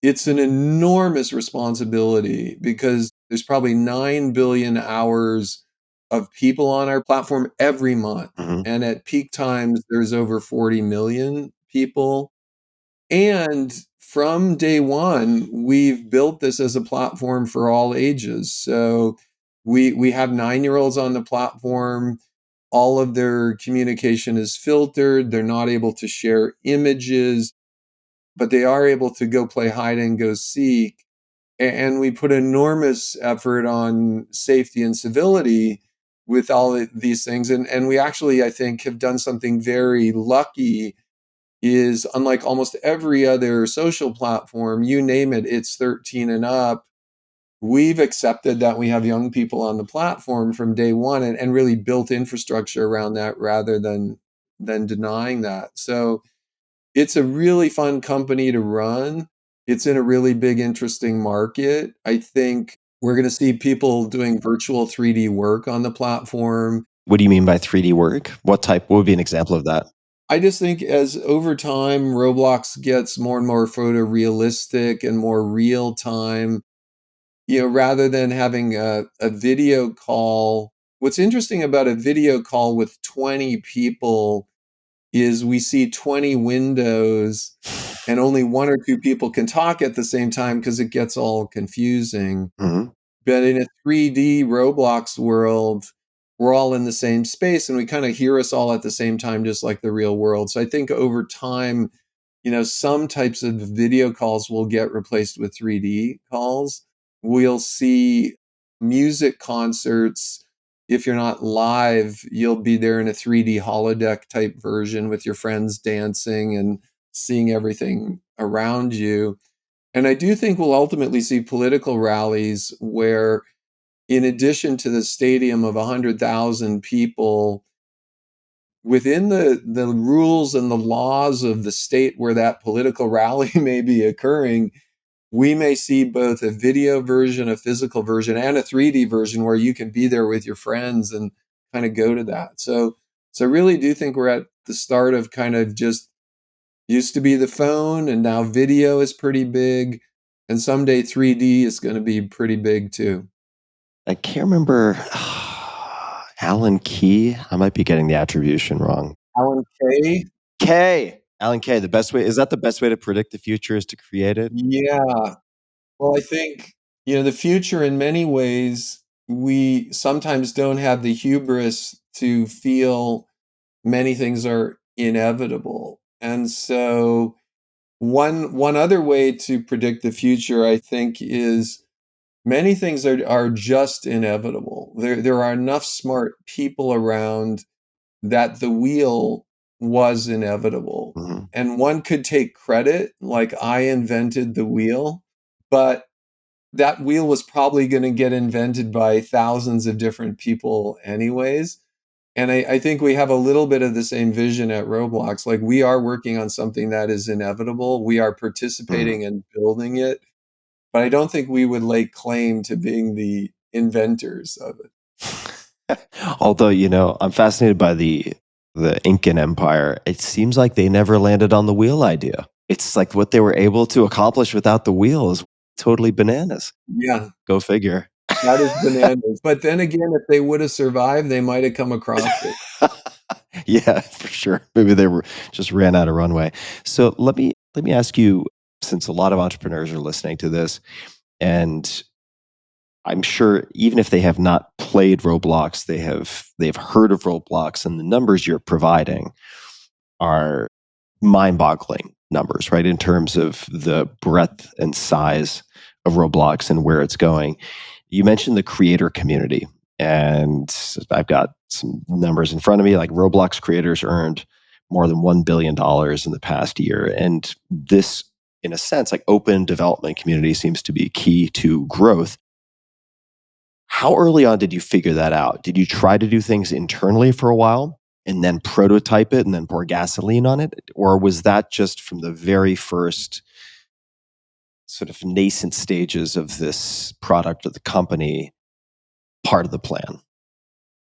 It's an enormous responsibility because there's probably 9 billion hours of people on our platform every month. Hmm. And at peak times, there's over 40 million people. And from day one, we've built this as a platform for all ages. So we have 9-year-olds on the platform. All of their communication is filtered. They're not able to share images, but they are able to go play hide and go seek. And we put enormous effort on safety and civility with all of these things. And we actually, I think, have done something very lucky is unlike almost every other social platform, you name it, it's 13 and up. We've accepted that we have young people on the platform from day one and really built infrastructure around that rather than denying that. So it's a really fun company to run. It's in a really big, interesting market. I think we're going to see people doing virtual 3D work on the platform. What do you mean by 3D work? What would be an example of that? I just think as over time, Roblox gets more and more photorealistic and more real time, rather than having a video call. What's interesting about a video call with 20 people is we see 20 windows and only one or two people can talk at the same time because it gets all confusing. Hmm. But in a 3D Roblox world, we're all in the same space and we kind of hear us all at the same time, just like the real world. So I think over time, some types of video calls will get replaced with 3D calls. We'll see music concerts. If you're not live, you'll be there in a 3D holodeck type version with your friends dancing and seeing everything around you. And I do think we'll ultimately see political rallies where, in addition to the stadium of 100,000 people, within the rules and the laws of the state where that political rally may be occurring, we may see both a video version, a physical version, and a 3D version where you can be there with your friends and kind of go to that. So I really do think we're at the start of kind of just used to be the phone, and now video is pretty big, and someday 3D is going to be pretty big too. I can't remember. Alan Key. I might be getting the attribution wrong. Alan Kay? K. Alan Kay. The best way is that the best way to predict the future is to create it. Yeah. Well, I think, the future in many ways, we sometimes don't have the hubris to feel many things are inevitable. And so one other way to predict the future, I think, is many things are just inevitable. There are enough smart people around that the wheel was inevitable. Mhm. And one could take credit, like I invented the wheel, but that wheel was probably going to get invented by thousands of different people anyways. And I think we have a little bit of the same vision at Roblox. Like we are working on something that is inevitable. We are Mhm. participating in building it, but I don't think we would lay claim to being the inventors of it. Although, I'm fascinated by the Incan Empire. It seems like they never landed on the wheel idea. It's like what they were able to accomplish without the wheel is totally bananas. Yeah, Go figure. that is bananas. But then again, if they would have survived, they might have come across it. Yeah, for sure. Maybe they were just ran out of runway. So let me ask you, since a lot of entrepreneurs are listening to this, and I'm sure even if they have not played Roblox, they've heard of Roblox, and the numbers you're providing are mind-boggling numbers, right? In terms of the breadth and size of Roblox and where it's going. You mentioned the creator community, and I've got some numbers in front of me. Like Roblox creators earned more than $1 billion in the past year, and this, in a sense, like open development community seems to be key to growth. How early on did you figure that out? Did you try to do things internally for a while and then prototype it and then pour gasoline on it? Or was that just from the very first sort of nascent stages of this product or the company part of the plan?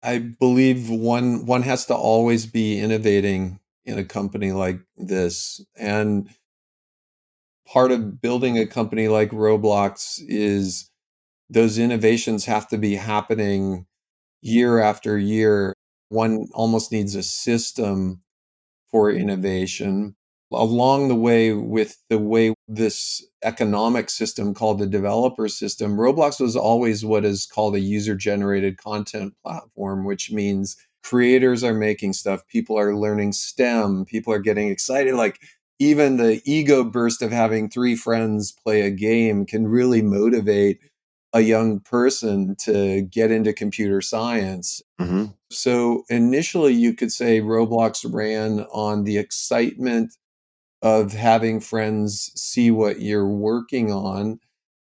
I believe one has to always be innovating in a company like this. And part of building a company like Roblox is those innovations have to be happening year after year. One almost needs a system for innovation. Along the way, with the way this economic system called the developer system, Roblox was always what is called a user generated content platform, which means creators are making stuff, people are learning STEM, people are getting excited. Like even the ego burst of having three friends play a game can really motivate a young person to get into computer science. Hmm. So initially, you could say Roblox ran on the excitement of having friends see what you're working on.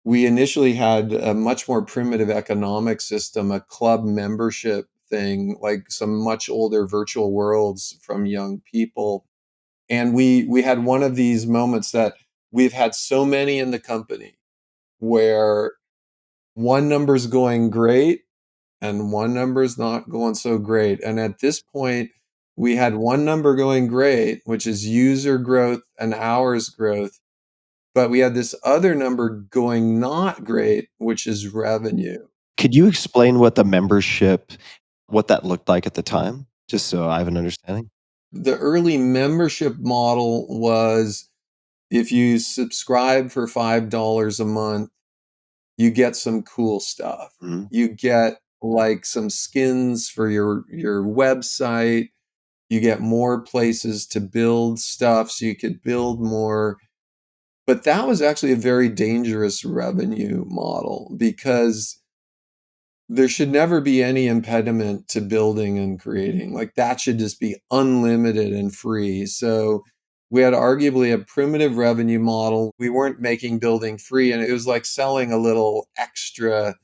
We initially had a much more primitive economic system, a club membership thing, like some much older virtual worlds from young people. And we had one of these moments that we've had so many in the company where one number's going great and one number is not going so great. And at this point, we had one number going great, which is user growth and hours growth. But we had this other number going not great, which is revenue. Could you explain what the membership, what that looked like at the time, just so I have an understanding? The early membership model was if you subscribe for $5 a month, you get some cool stuff. Mhm. You get like some skins for your website. You get more places to build stuff so you could build more. But that was actually a very dangerous revenue model because there should never be any impediment to building and creating. Like that should just be unlimited and free. So we had arguably a primitive revenue model. We weren't making building free, and it was like selling a little extra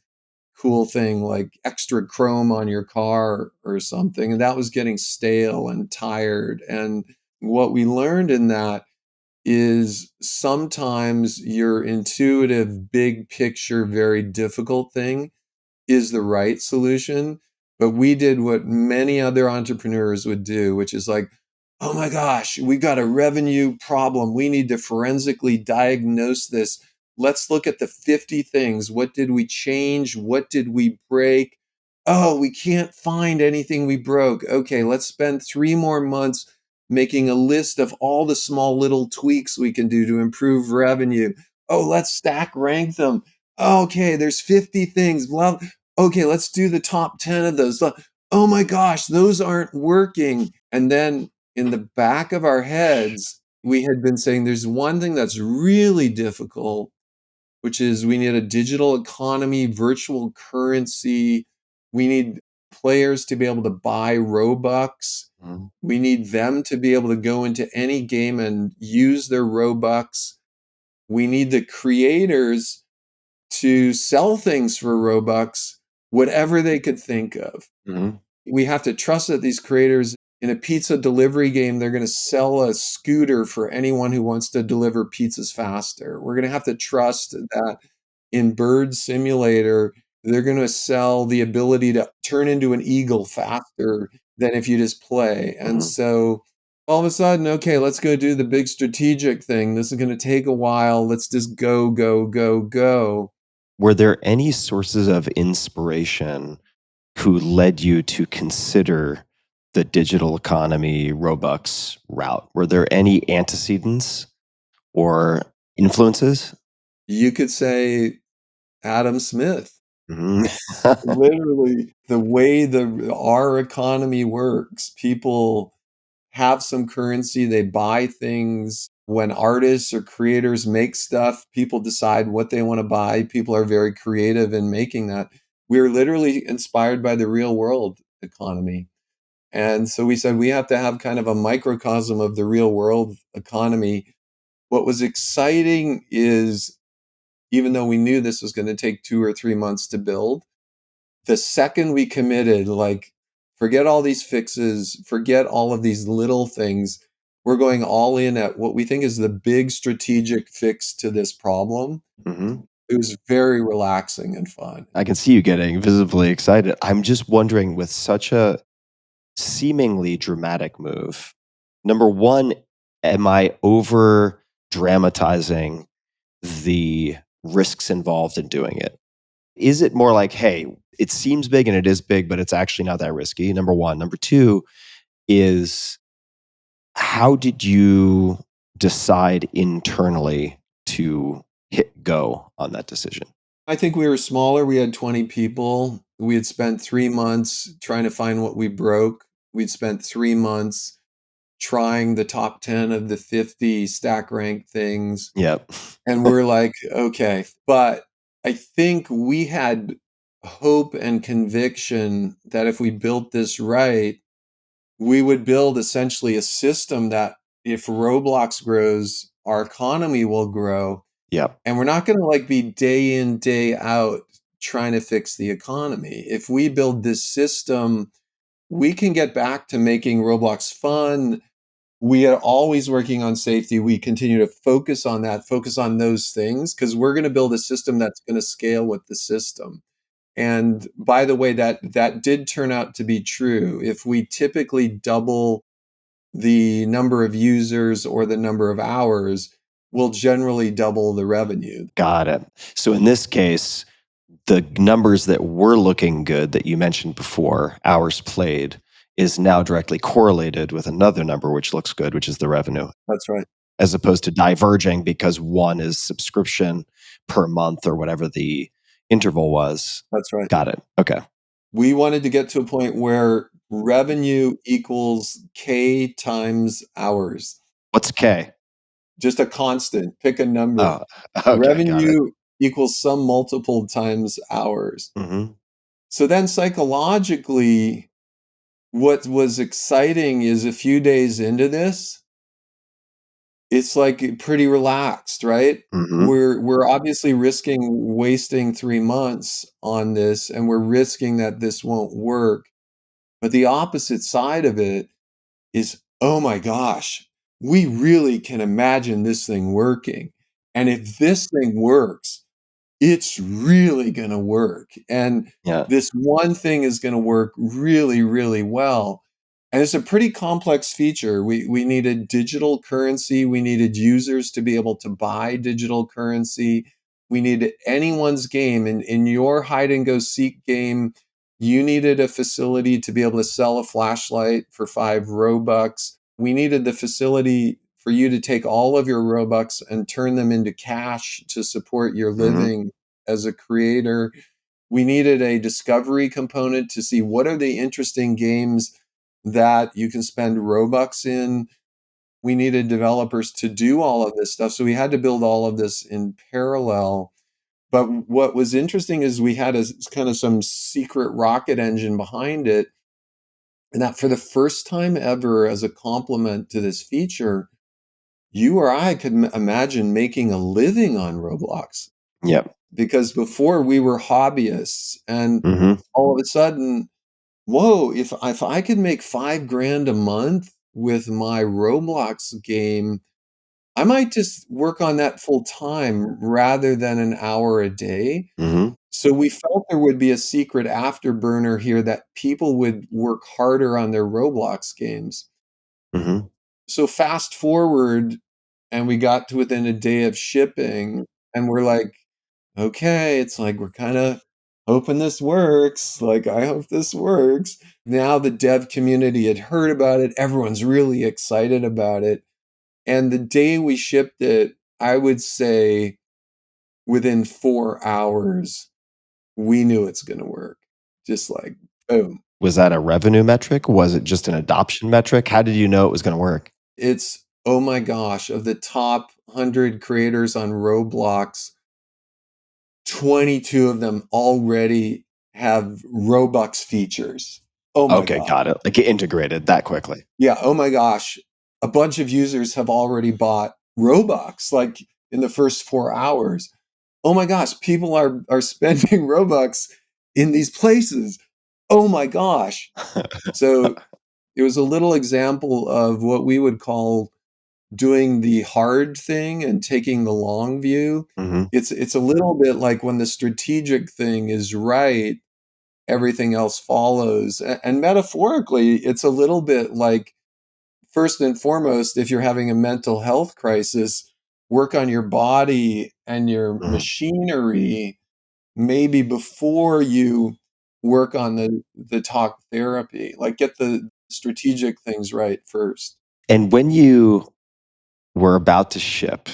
cool thing like extra chrome on your car or something. And that was getting stale and tired. And what we learned in that is sometimes your intuitive, big picture, very difficult thing is the right solution. But we did what many other entrepreneurs would do, which is like, oh my gosh, we've got a revenue problem. We need to forensically diagnose this. Let's look at the 50 things. What did we change? What did we break? Oh, we can't find anything we broke. Okay, let's spend 3 more months making a list of all the small little tweaks we can do to improve revenue. Oh, let's stack rank them. Okay, there's 50 things. Blah. Okay, let's do the top 10 of those. Oh my gosh, those aren't working. And then in the back of our heads, we had been saying there's one thing that's really difficult, which is we need a digital economy, virtual currency. We need players to be able to buy Robux. Mhm. We need them to be able to go into any game and use their Robux. We need the creators to sell things for Robux, whatever they could think of. Mhm. We have to trust that these creators in a pizza delivery game, they're going to sell a scooter for anyone who wants to deliver pizzas faster. We're going to have to trust that in Bird Simulator, they're going to sell the ability to turn into an eagle faster than if you just play. And Mhm. so all of a sudden, okay, let's go do the big strategic thing. This is going to take a while. Let's just go, go, go, go. Were there any sources of inspiration who led you to consider the digital economy Robux route? Were there any antecedents or influences? You could say Adam Smith. Mhm. Literally, the way our economy works, people have some currency, they buy things. When artists or creators make stuff, people decide what they want to buy. People are very creative in making that. We're literally inspired by the real world economy. And so we said we have to have kind of a microcosm of the real world economy. What was exciting is, even though we knew this was going to take 2 or 3 months to build, the second we committed, like, forget all these fixes, forget all of these little things. We're going all in at what we think is the big strategic fix to this problem. Mhm. It was very relaxing and fun. I can see you getting visibly excited. I'm just wondering, with such a seemingly dramatic move, number one, am I over dramatizing the risks involved in doing it? Is it more like, hey, it seems big and it is big, but it's actually not that risky? Number one. Number two is, how did you decide internally to hit go on that decision? I think we were smaller. We had 20 people. We had spent 3 months trying to find what we broke. We'd spent 3 months trying the top 10 of the 50 stack rank things. Yep. And we're like, okay. But I think we had hope and conviction that if we built this right, we would build essentially a system that if Roblox grows, our economy will grow. Yep. And we're not going to like be day in, day out trying to fix the economy. If we build this system, we can get back to making Roblox fun. We are always working on safety. We continue to focus on that, focus on those things, because we're going to build a system that's going to scale with the system. And by the way, that did turn out to be true. If we typically double the number of users or the number of hours, we'll generally double the revenue. Got it. So in this case, the numbers that were looking good that you mentioned before, hours played, is now directly correlated with another number which looks good, which is the revenue, That's right. as opposed to diverging because one is subscription per month or whatever the interval was. That's right. Got it. Okay. We wanted to get to a point where revenue equals K times hours, What's K? just a constant, pick a number. Oh, okay. Got it. Revenue equals some multiple times hours. Hmm. So then psychologically, what was exciting is a few days into this, it's like pretty relaxed, right? Hmm. We're obviously risking wasting 3 months on this, and we're risking that this won't work. But the opposite side of it is, oh my gosh, we really can imagine this thing working. And if this thing works, it's really going to work. And Yeah. this one thing is going to work really, really well. And it's a pretty complex feature. We needed digital currency. We needed users to be able to buy digital currency. We needed anyone's game. In your hide and go seek game, you needed a facility to be able to sell a flashlight for 5 Robux. We needed the facility for you to take all of your Robux and turn them into cash to support your Hmm. living as a creator. We needed a discovery component to see what are the interesting games that you can spend Robux in. We needed developers to do all of this stuff. So we had to build all of this in parallel. But what was interesting is we had a kind of some secret rocket engine behind it. And that for the first time ever, as a complement to this feature, you or I could imagine making a living on Roblox. Yep. Because before we were hobbyists, and Mm-hmm. all of a sudden, whoa, if I could make $5,000 a month with my Roblox game, I might just work on that full time rather than an hour a day. Mm-hmm. So we felt there would be a secret afterburner here, that people would work harder on their Roblox games. Mm-hmm. So fast forward, and we got to within a day of shipping, and we're like, okay, it's like we're kind of hoping this works. Like, I hope this works. Now the dev community had heard about it. Everyone's really excited about it. And the day we shipped it, I would say within 4 hours, we knew it's going to work. Just like, boom. Was that a revenue metric? Was it just an adoption metric? How did you know it was going to work? It's, oh my gosh, of the top 100 creators on Roblox, 22 of them already have Robux features. Oh my Okay, God. got it. Like it integrated that quickly. Yeah. Oh my gosh. A bunch of users have already bought Robux like in the first 4 hours. Oh my gosh. People are spending Robux in these places. Oh my gosh. So it was a little example of what we would call doing the hard thing and taking the long view. Mm-hmm. It's a little bit like when the strategic thing is right, everything else follows. And metaphorically, it's a little bit like, first and foremost, if you're having a mental health crisis, work on your body and your Mm-hmm. machinery maybe before you work on the talk therapy. Like, get the strategic things right first. And when you were about to ship,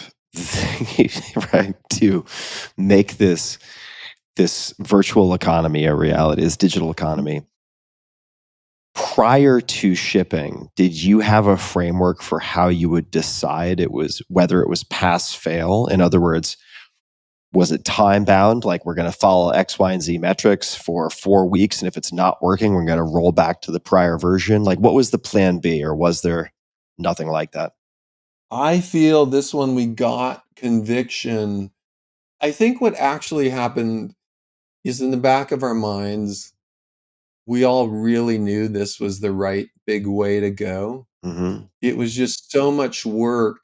right, to make this virtual economy a reality, this digital economy, prior to shipping, did you have a framework for how you would decide whether it was pass fail? In other words, was it time bound? Like, we're going to follow X, Y, and Z metrics for 4 weeks, and if it's not working, we're going to roll back to the prior version. Like, what was the plan B, or was there nothing like that? I feel this one we got conviction. I think what actually happened is, in the back of our minds, we all really knew this was the right big way to go. Mm-hmm. It was just so much work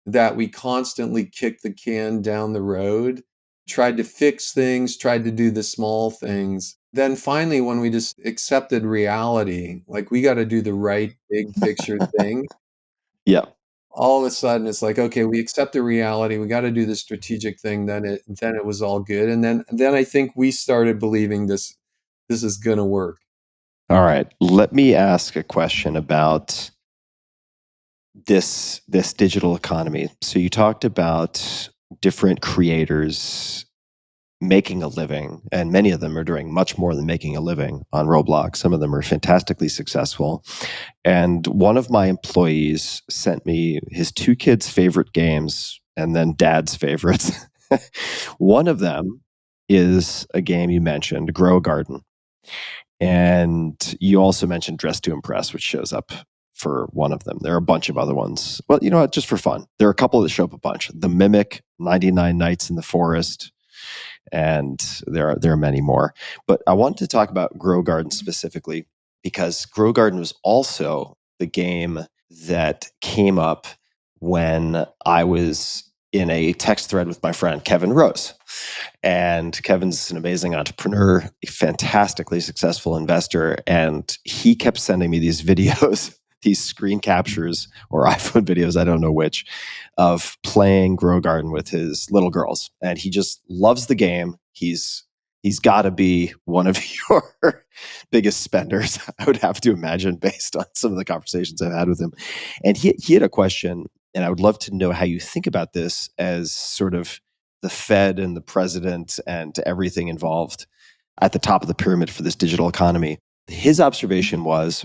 that we constantly kicked the can down the road, tried to fix things, tried to do the small things. Then finally, when we just accepted reality, like we got to do the right big picture thing, Yeah. all of a sudden it's like, okay, we accept the reality, we got to do the strategic thing. Then it was all good. And then I think we started believing this is gonna work. All right. Let me ask a question about this digital economy. So you talked about different creators making a living, and many of them are doing much more than making a living on Roblox. Some of them are fantastically successful. And one of my employees sent me his two kids' favorite games and then dad's favorites. One of them is a game you mentioned, Grow a Garden. And you also mentioned Dress to Impress, which shows up for one of them. There are a bunch of other ones. Well, you know what? Just for fun, there are a couple that show up a bunch. The Mimic, 99 Nights in the Forest, and there are many more. But I wanted to talk about Grow Garden specifically because Grow Garden was also the game that came up when I was in a text thread with my friend Kevin Rose. And Kevin's an amazing entrepreneur, a fantastically successful investor. And he kept sending me these videos, these screen captures or iPhone videos, I don't know which, of playing Grow Garden with his little girls. And he just loves the game. He's got to be one of your biggest spenders, I would have to imagine, based on some of the conversations I've had with him. And he had a question, and I would love to know how you think about this as sort of the Fed and the president and everything involved at the top of the pyramid for this digital economy. His observation was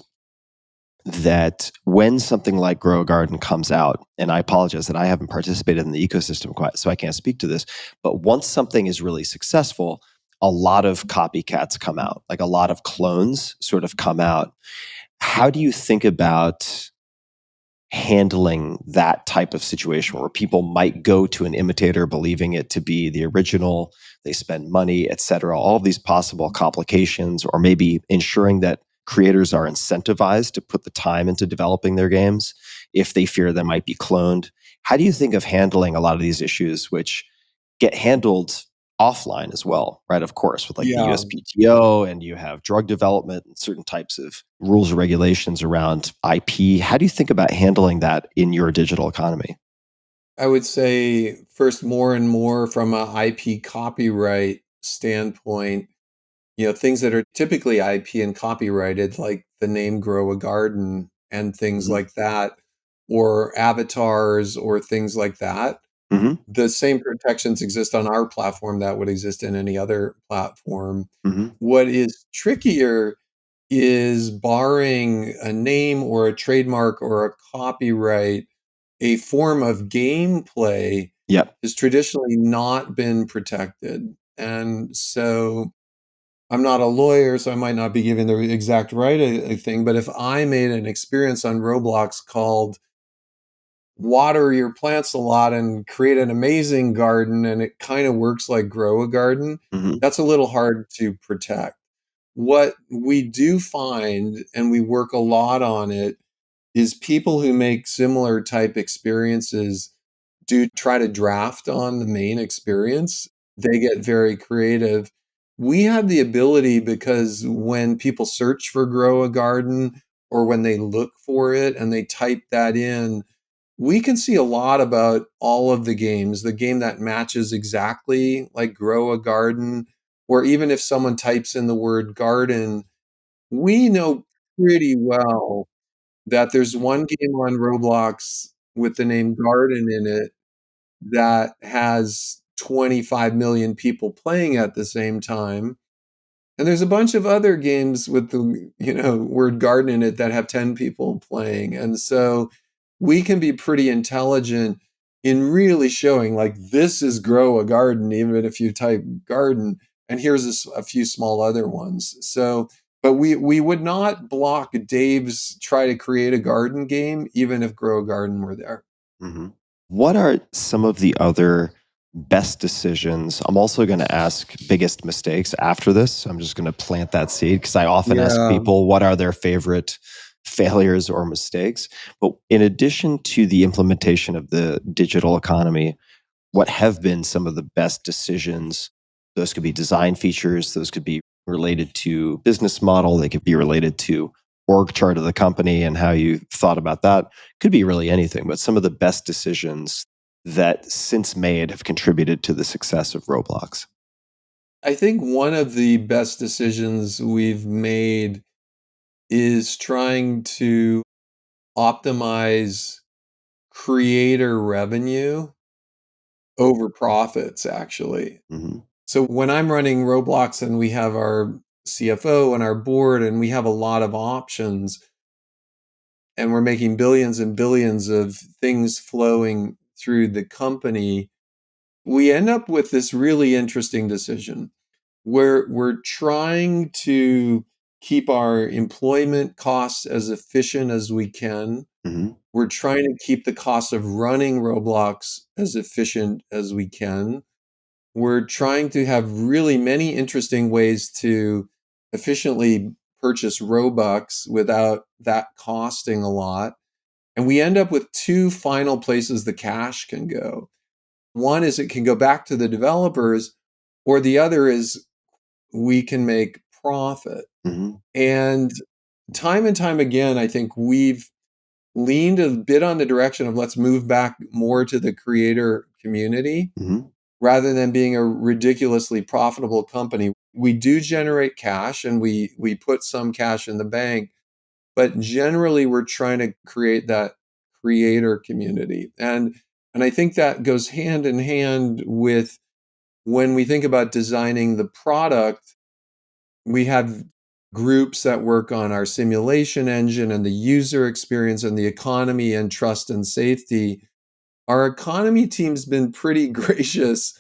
that when something like Grow a Garden comes out, and I apologize that I haven't participated in the ecosystem quite, so I can't speak to this, but once something is really successful, a lot of copycats come out, like a lot of clones sort of come out. How do you think about handling that type of situation where people might go to an imitator believing it to be the original, they spend money, et cetera, all of these possible complications, or maybe ensuring that creators are incentivized to put the time into developing their games if they fear they might be cloned? How do you think of handling a lot of these issues, which get handled offline as well, right? Of course, with like the Yeah, USPTO, and you have drug development and certain types of rules or regulations around IP. How do you think about handling that in your digital economy? I would say first, more and more from a IP copyright standpoint, things that are typically IP and copyrighted, like the name Grow a Garden and things Hmm. like that, or avatars or things like that. Hmm. The same protections exist on our platform that would exist in any other platform. Hmm. What is trickier is barring a name or a trademark or a copyright. A form of gameplay Yep. has traditionally not been protected. And so I'm not a lawyer, so I might not be giving the exact right thing. But if I made an experience on Roblox called water your plants a lot and create an amazing garden, and it kind of works like grow a garden, Hmm. that's a little hard to protect. What we do find, and we work a lot on it, is people who make similar type experiences do try to draft on the main experience. They get very creative. We have the ability, because when people search for grow a garden or when they look for it and they type that in, we can see a lot about all of the games. The game that matches exactly like grow a garden, or even if someone types in the word garden, we know pretty well that there's one game on Roblox with the name Garden in it that has 25 million people playing at the same time. And there's a bunch of other games with the, word garden in it that have 10 people playing. And so we can be pretty intelligent in really showing like this is grow a garden, even if you type garden, and here's a few small other ones. So, but we would not block Dave's try to create a garden game, even if grow a garden were there. Hmm. What are some of the other best decisions? I'm also going to ask biggest mistakes after this. So I'm just going to plant that seed because I often ask Yeah. people what are their favorite failures or mistakes. But in addition to the implementation of the digital economy, what have been some of the best decisions? Those could be design features, those could be related to business model, they could be related to org chart of the company and how you thought about that. Could be really anything, but some of the best decisions that since made have contributed to the success of Roblox. I think one of the best decisions we've made is trying to optimize creator revenue over profits, actually. Hmm. So when I'm running Roblox and we have our CFO and our board and we have a lot of options and we're making billions and billions of things flowing through the company, we end up with this really interesting decision where we're trying to keep our employment costs as efficient as we can. Hmm. We're trying to keep the cost of running Roblox as efficient as we can. We're trying to have really many interesting ways to efficiently purchase Robux without that costing a lot. And we end up with two final places the cash can go. One is it can go back to the developers, or the other is we can make profit. Hmm. And time again, I think we've leaned a bit on the direction of let's move back more to the creator community Hmm. rather than being a ridiculously profitable company. We do generate cash and we put some cash in the bank, but generally we're trying to create that creator community. And I think that goes hand in hand with when we think about designing the product, we have groups that work on our simulation engine and the user experience and the economy and trust and safety. Our economy team's been pretty gracious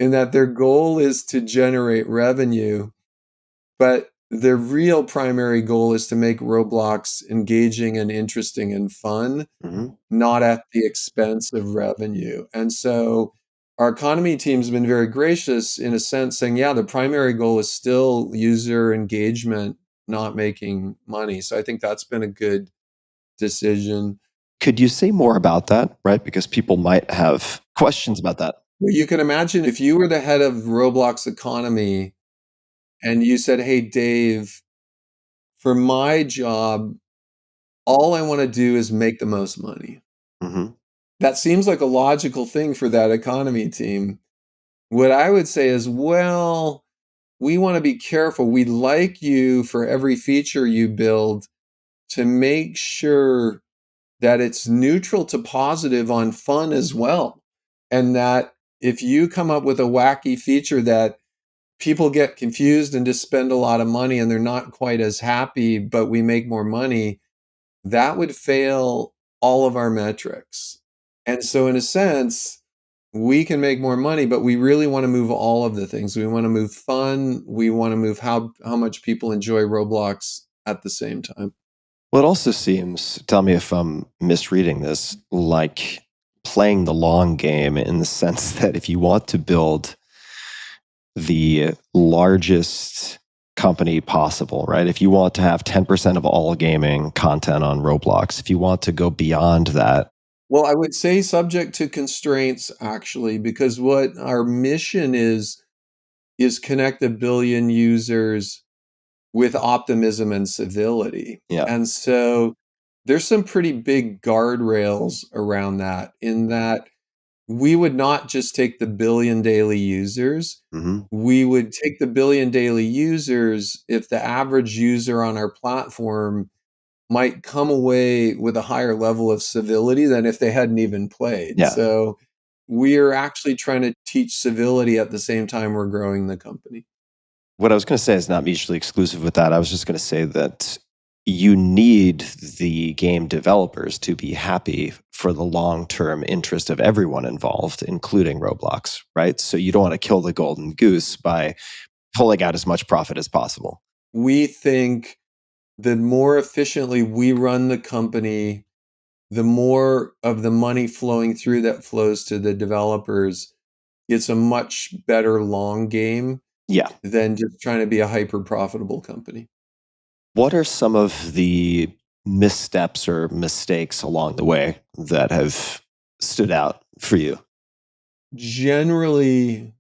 in that their goal is to generate revenue, but their real primary goal is to make Roblox engaging and interesting and fun, Mhm. not at the expense of revenue. And so our economy team's been very gracious in a sense, saying, yeah, the primary goal is still user engagement, not making money. So I think that's been a good decision. Could you say more about that, right? Because people might have questions about that. Well, you can imagine if you were the head of Roblox economy and you said, hey, Dave, for my job, all I want to do is make the most money. Mhm. That seems like a logical thing for that economy team. What I would say is, well, we want to be careful. We'd like you for every feature you build to make sure that it's neutral to positive on fun as well. And that if you come up with a wacky feature that people get confused and just spend a lot of money and they're not quite as happy, but we make more money, that would fail all of our metrics. And so, in a sense, we can make more money, but we really want to move all of the things. We want to move fun. We want to move how much people enjoy Roblox at the same time. Well, it also seems, tell me if I'm misreading this, like playing the long game in the sense that if you want to build the largest company possible, right? If you want to have 10% of all gaming content on Roblox, if you want to go beyond that. Well, I would say subject to constraints, actually, because what our mission is connect 1 billion users with optimism and civility. Yeah. And so there's some pretty big guardrails around that, in that we would not just take the 1 billion daily users. Hmm. We would take the 1 billion daily users if the average user on our platform might come away with a higher level of civility than if they hadn't even played. Yeah. So we're actually trying to teach civility at the same time we're growing the company. What I was going to say is not mutually exclusive with that. I was just going to say that you need the game developers to be happy for the long-term interest of everyone involved, including Roblox, right? So you don't want to kill the golden goose by pulling out as much profit as possible. We think the more efficiently we run the company, the more of the money flowing through that flows to the developers. It's a much better long game Yeah. than just trying to be a hyper profitable company. What are some of the missteps or mistakes along the way that have stood out for you? Generally,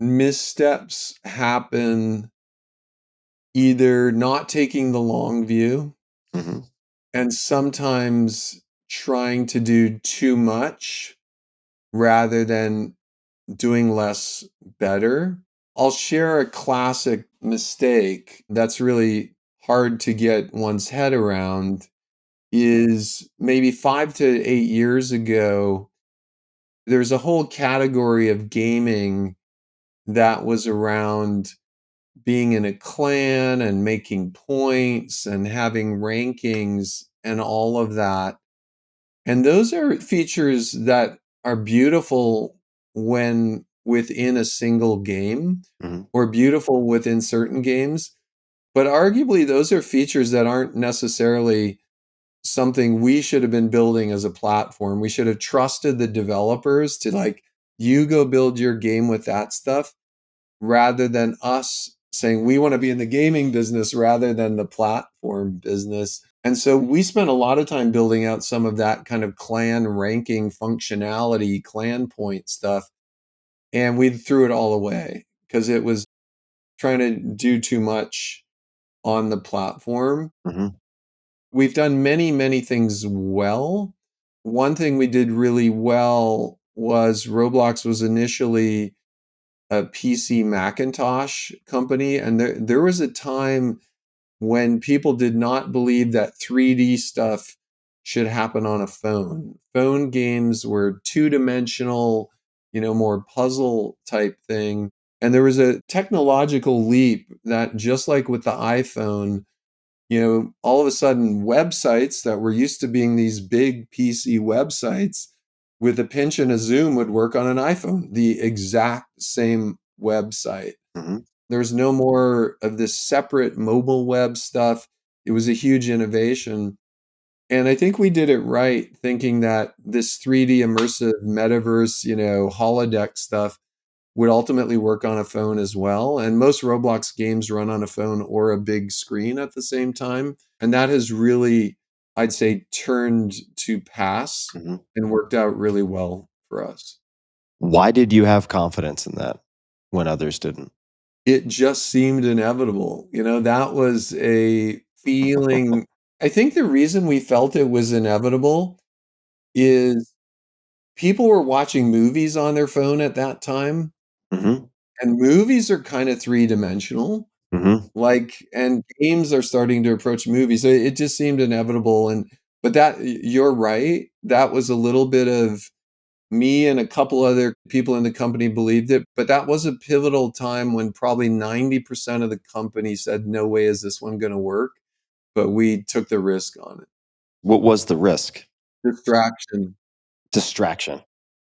missteps happen either not taking the long view Hmm. and sometimes trying to do too much rather than doing less better. I'll share a classic mistake that's really hard to get one's head around. Is maybe 5 to 8 years ago, there's a whole category of gaming that was around being in a clan and making points and having rankings and all of that. And those are features that are beautiful when within a single game, Hmm. or beautiful within certain games. But arguably, those are features that aren't necessarily something we should have been building as a platform. We should have trusted the developers to, like, you go build your game with that stuff, rather than us saying we want to be in the gaming business rather than the platform business. And so we spent a lot of time building out some of that kind of clan ranking functionality, clan point stuff, and we threw it all away because it was trying to do too much on the platform. Hmm. We've done many, many things well. One thing we did really well was Roblox was initially a PC Macintosh company. And there was a time when people did not believe that 3D stuff should happen on a phone. Phone games were two-dimensional, more puzzle type thing. And there was a technological leap that, just like with the iPhone, all of a sudden websites that were used to being these big PC websites with a pinch and a zoom would work on an iPhone, the exact same website. Mm-hmm. There's no more of this separate mobile web stuff. It was a huge innovation. And I think we did it right, thinking that this 3D immersive metaverse, holodeck stuff would ultimately work on a phone as well. And most Roblox games run on a phone or a big screen at the same time. And that has really, I'd say, turned to pass Mm-hmm. and worked out really well for us. Why did you have confidence in that when others didn't? It just seemed inevitable. That was a feeling. I think the reason we felt it was inevitable is people were watching movies on their phone at that time, Mm-hmm. and movies are kind of three-dimensional. Mm-hmm. And games are starting to approach movies. So it just seemed inevitable. But you're right. That was a little bit of me and a couple other people in the company believed it. But that was a pivotal time when probably 90% of the company said, no way is this one going to work. But we took the risk on it. What was the risk? Distraction. Distraction.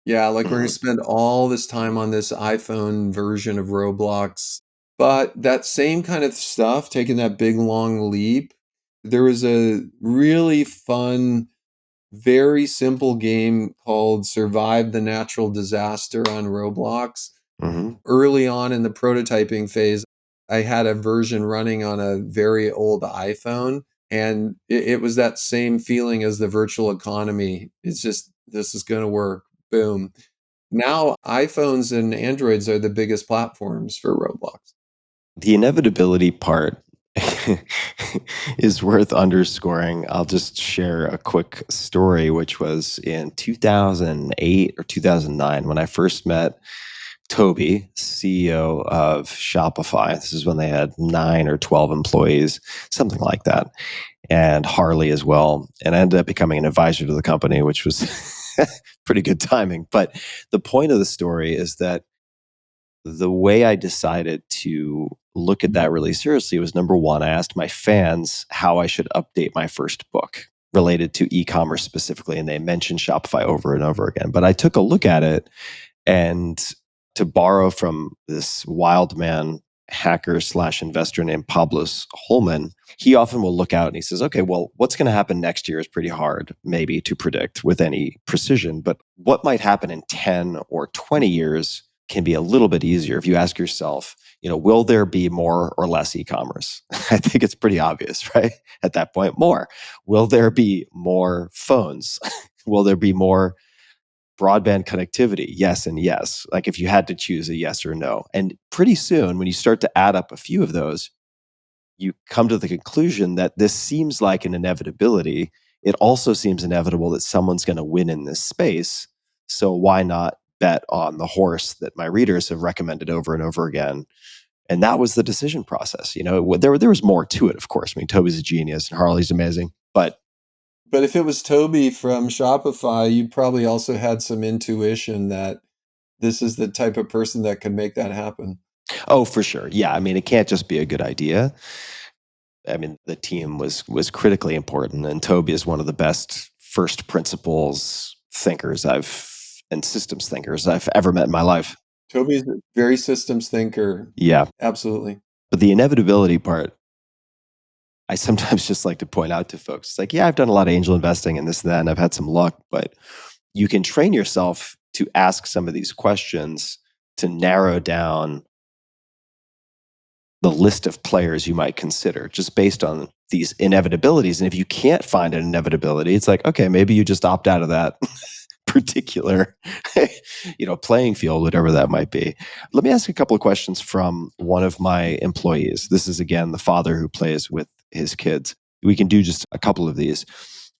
Yeah, like we're going Mm-hmm. to spend all this time on this iPhone version of Roblox. But that same kind of stuff, taking that big long leap, there was a really fun, very simple game called Survive the Natural Disaster on Roblox. Mm-hmm. Early on in the prototyping phase, I had a version running on a very old iPhone. And it was that same feeling as the virtual economy. It's just, this is going to work. Boom. Now, iPhones and Androids are the biggest platforms for Roblox. The inevitability part is worth underscoring. I'll just share a quick story, which was in 2008 or 2009 when I first met Toby, CEO of Shopify. This is when they had 9 or 12 employees, something like that, and Harley as well. And I ended up becoming an advisor to the company, which was pretty good timing. But the point of the story is that the way I decided to look at that really seriously was, number one, I asked my fans how I should update my first book related to e-commerce specifically. And they mentioned Shopify over and over again. But I took a look at it, and to borrow from this wild man hacker slash investor named Pablo Holman, he often will look out and he says, okay, well, what's going to happen next year is pretty hard maybe to predict with any precision, but what might happen in 10 or 20 years can be a little bit easier if you ask yourself, will there be more or less e-commerce? I think it's pretty obvious, right? At that point, more. Will there be more phones? Will there be more broadband connectivity? Yes and yes. Like if you had to choose a yes or no. And pretty soon, when you start to add up a few of those, you come to the conclusion that this seems like an inevitability. It also seems inevitable that someone's going to win in this space. So why not bet on the horse that my readers have recommended over and over again? And that was the decision process. There was more to it, of course. I mean, Toby's a genius and Harley's amazing, but But if it was Toby from Shopify, you probably also had some intuition that this is the type of person that could make that happen. oh, for sure. Yeah. I mean, it can't just be a good idea. I mean, the team was critically important, and Toby is one of the best first principles thinkers and systems thinkers I've ever met in my life. Toby's a very systems thinker. Yeah, Absolutely. but the inevitability part, I sometimes just like to point out to folks. It's like, yeah, I've done a lot of angel investing and this and that, and I've had some luck, but you can train yourself to ask some of these questions to narrow down the list of players you might consider just based on these inevitabilities. And if you can't find an inevitability, it's like, okay, maybe you just opt out of that particular playing field, whatever that might be. Let me ask a couple of questions from one of my employees. This is again the father who plays with his kids. We can do just a couple of these.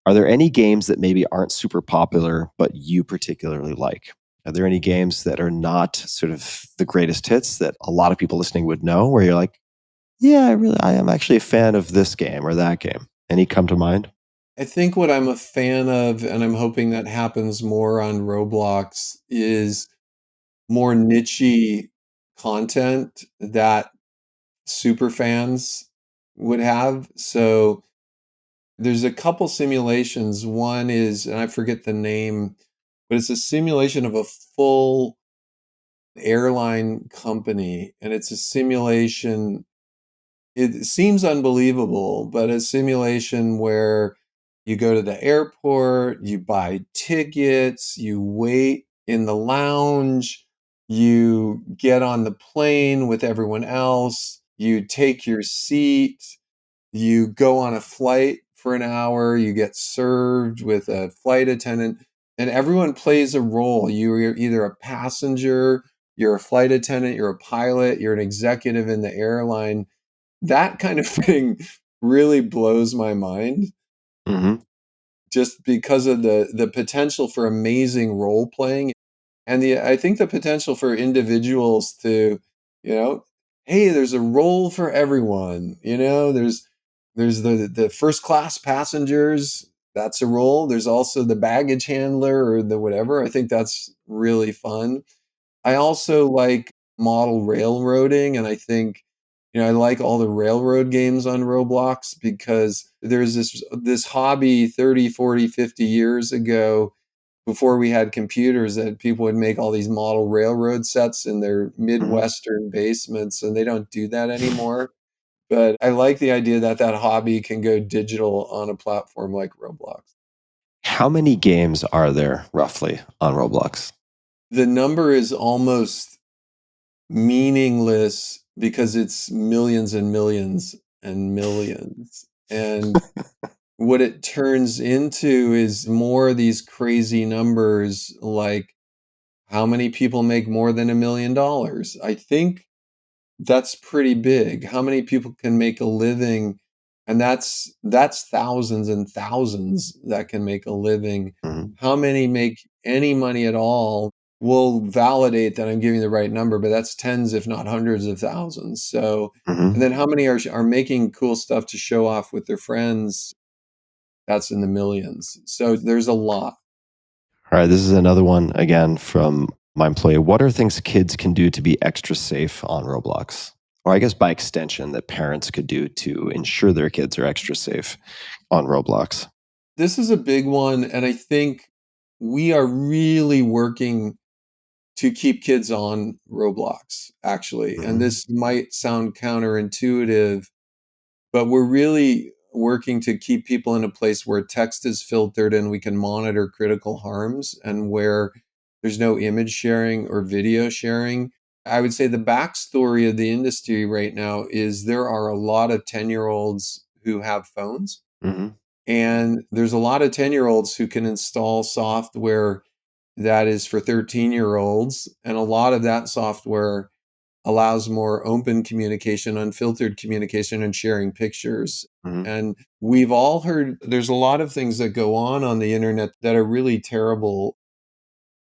Are there any games that maybe aren't super popular but you particularly like? Are there any games that are not sort of the greatest hits that a lot of people listening would know, where you're like, yeah, I am actually a fan of this game or that game? Any come to mind? I think what I'm a fan of, and I'm hoping that happens more on Roblox, is more niche content that super fans would have. So there's a couple simulations. One is, and I forget the name, but it's a simulation of a full airline company. And it's a simulation. It seems unbelievable, but a simulation where you go to the airport, you buy tickets, you wait in the lounge, you get on the plane with everyone else, you take your seat, you go on a flight for an hour, you get served with a flight attendant, and everyone plays a role. You're either a passenger, you're a flight attendant, you're a pilot, you're an executive in the airline. That kind of thing really blows my mind Hmm. just because of the potential for amazing role playing, and I think the potential for individuals to, you know, hey, there's a role for everyone. There's the first class passengers, that's a role. There's also the baggage handler or the whatever. I think that's really fun. I also like model railroading, and I think, I like all the railroad games on Roblox because there's this hobby 30, 40, 50 years ago, before we had computers, that people would make all these model railroad sets in their Hmm. Midwestern basements, and they don't do that anymore. But I like the idea that that hobby can go digital on a platform like Roblox. How many games are there roughly on Roblox? The number is almost meaningless because it's millions and millions and millions. And what it turns into is more of these crazy numbers, like how many people make more than $1 million? I think that's pretty big. How many people can make a living? And that's thousands and thousands that can make a living. Hmm. How many make any money at all? Will validate that I'm giving the right number, but that's tens, if not hundreds of thousands. So, and Hmm. then how many are making cool stuff to show off with their friends? That's in the millions. So there's a lot. All right, this is another one again from my employee. What are things kids can do to be extra safe on Roblox? Or I guess by extension, that parents could do to ensure their kids are extra safe on Roblox. This is a big one, and I think we are really working to keep kids on Roblox, actually. And Hmm. this might sound counterintuitive, but we're really working to keep people in a place where text is filtered and we can monitor critical harms, and where there's no image sharing or video sharing. I would say the backstory of the industry right now is there are a lot of 10-year-olds who have phones, Hmm. and there's a lot of 10-year-olds who can install software that is for 13-year-olds. And a lot of that software allows more open communication, unfiltered communication, and sharing pictures. Hmm. And we've all heard there's a lot of things that go on the internet that are really terrible.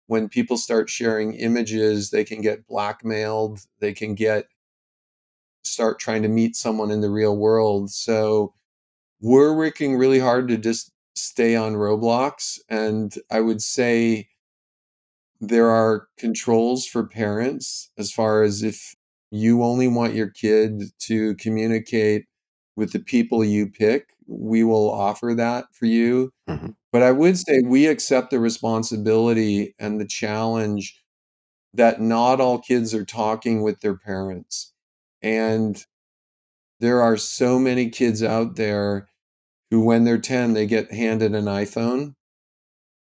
When people start sharing images, they can get blackmailed, they can start trying to meet someone in the real world. So we're working really hard to just stay on Roblox. And I would say there are controls for parents as far as if you only want your kid to communicate with the people you pick, we will offer that for you. Hmm. But I would say we accept the responsibility and the challenge that not all kids are talking with their parents. And there are so many kids out there who, when they're 10, they get handed an iPhone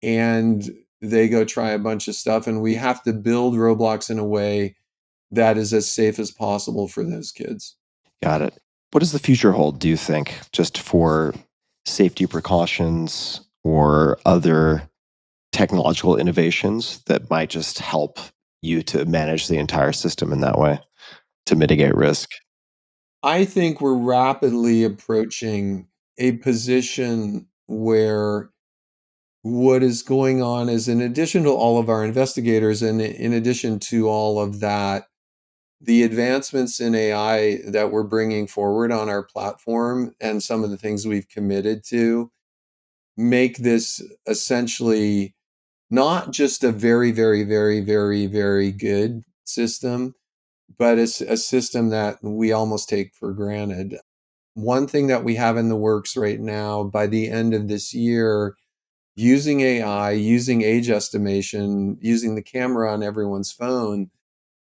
and they go try a bunch of stuff. And we have to build Roblox in a way that is as safe as possible for those kids. Got it. What does the future hold, do you think, just for safety precautions or other technological innovations that might just help you to manage the entire system in that way to mitigate risk? I think we're rapidly approaching a position where what is going on is, in addition to all of our investigators, and in addition to all of that, the advancements in AI that we're bringing forward on our platform and some of the things we've committed to make this essentially not just a very, very, very, very, very good system, but it's a system that we almost take for granted. One thing that we have in the works right now, by the end of this year, using AI, using age estimation, using the camera on everyone's phone,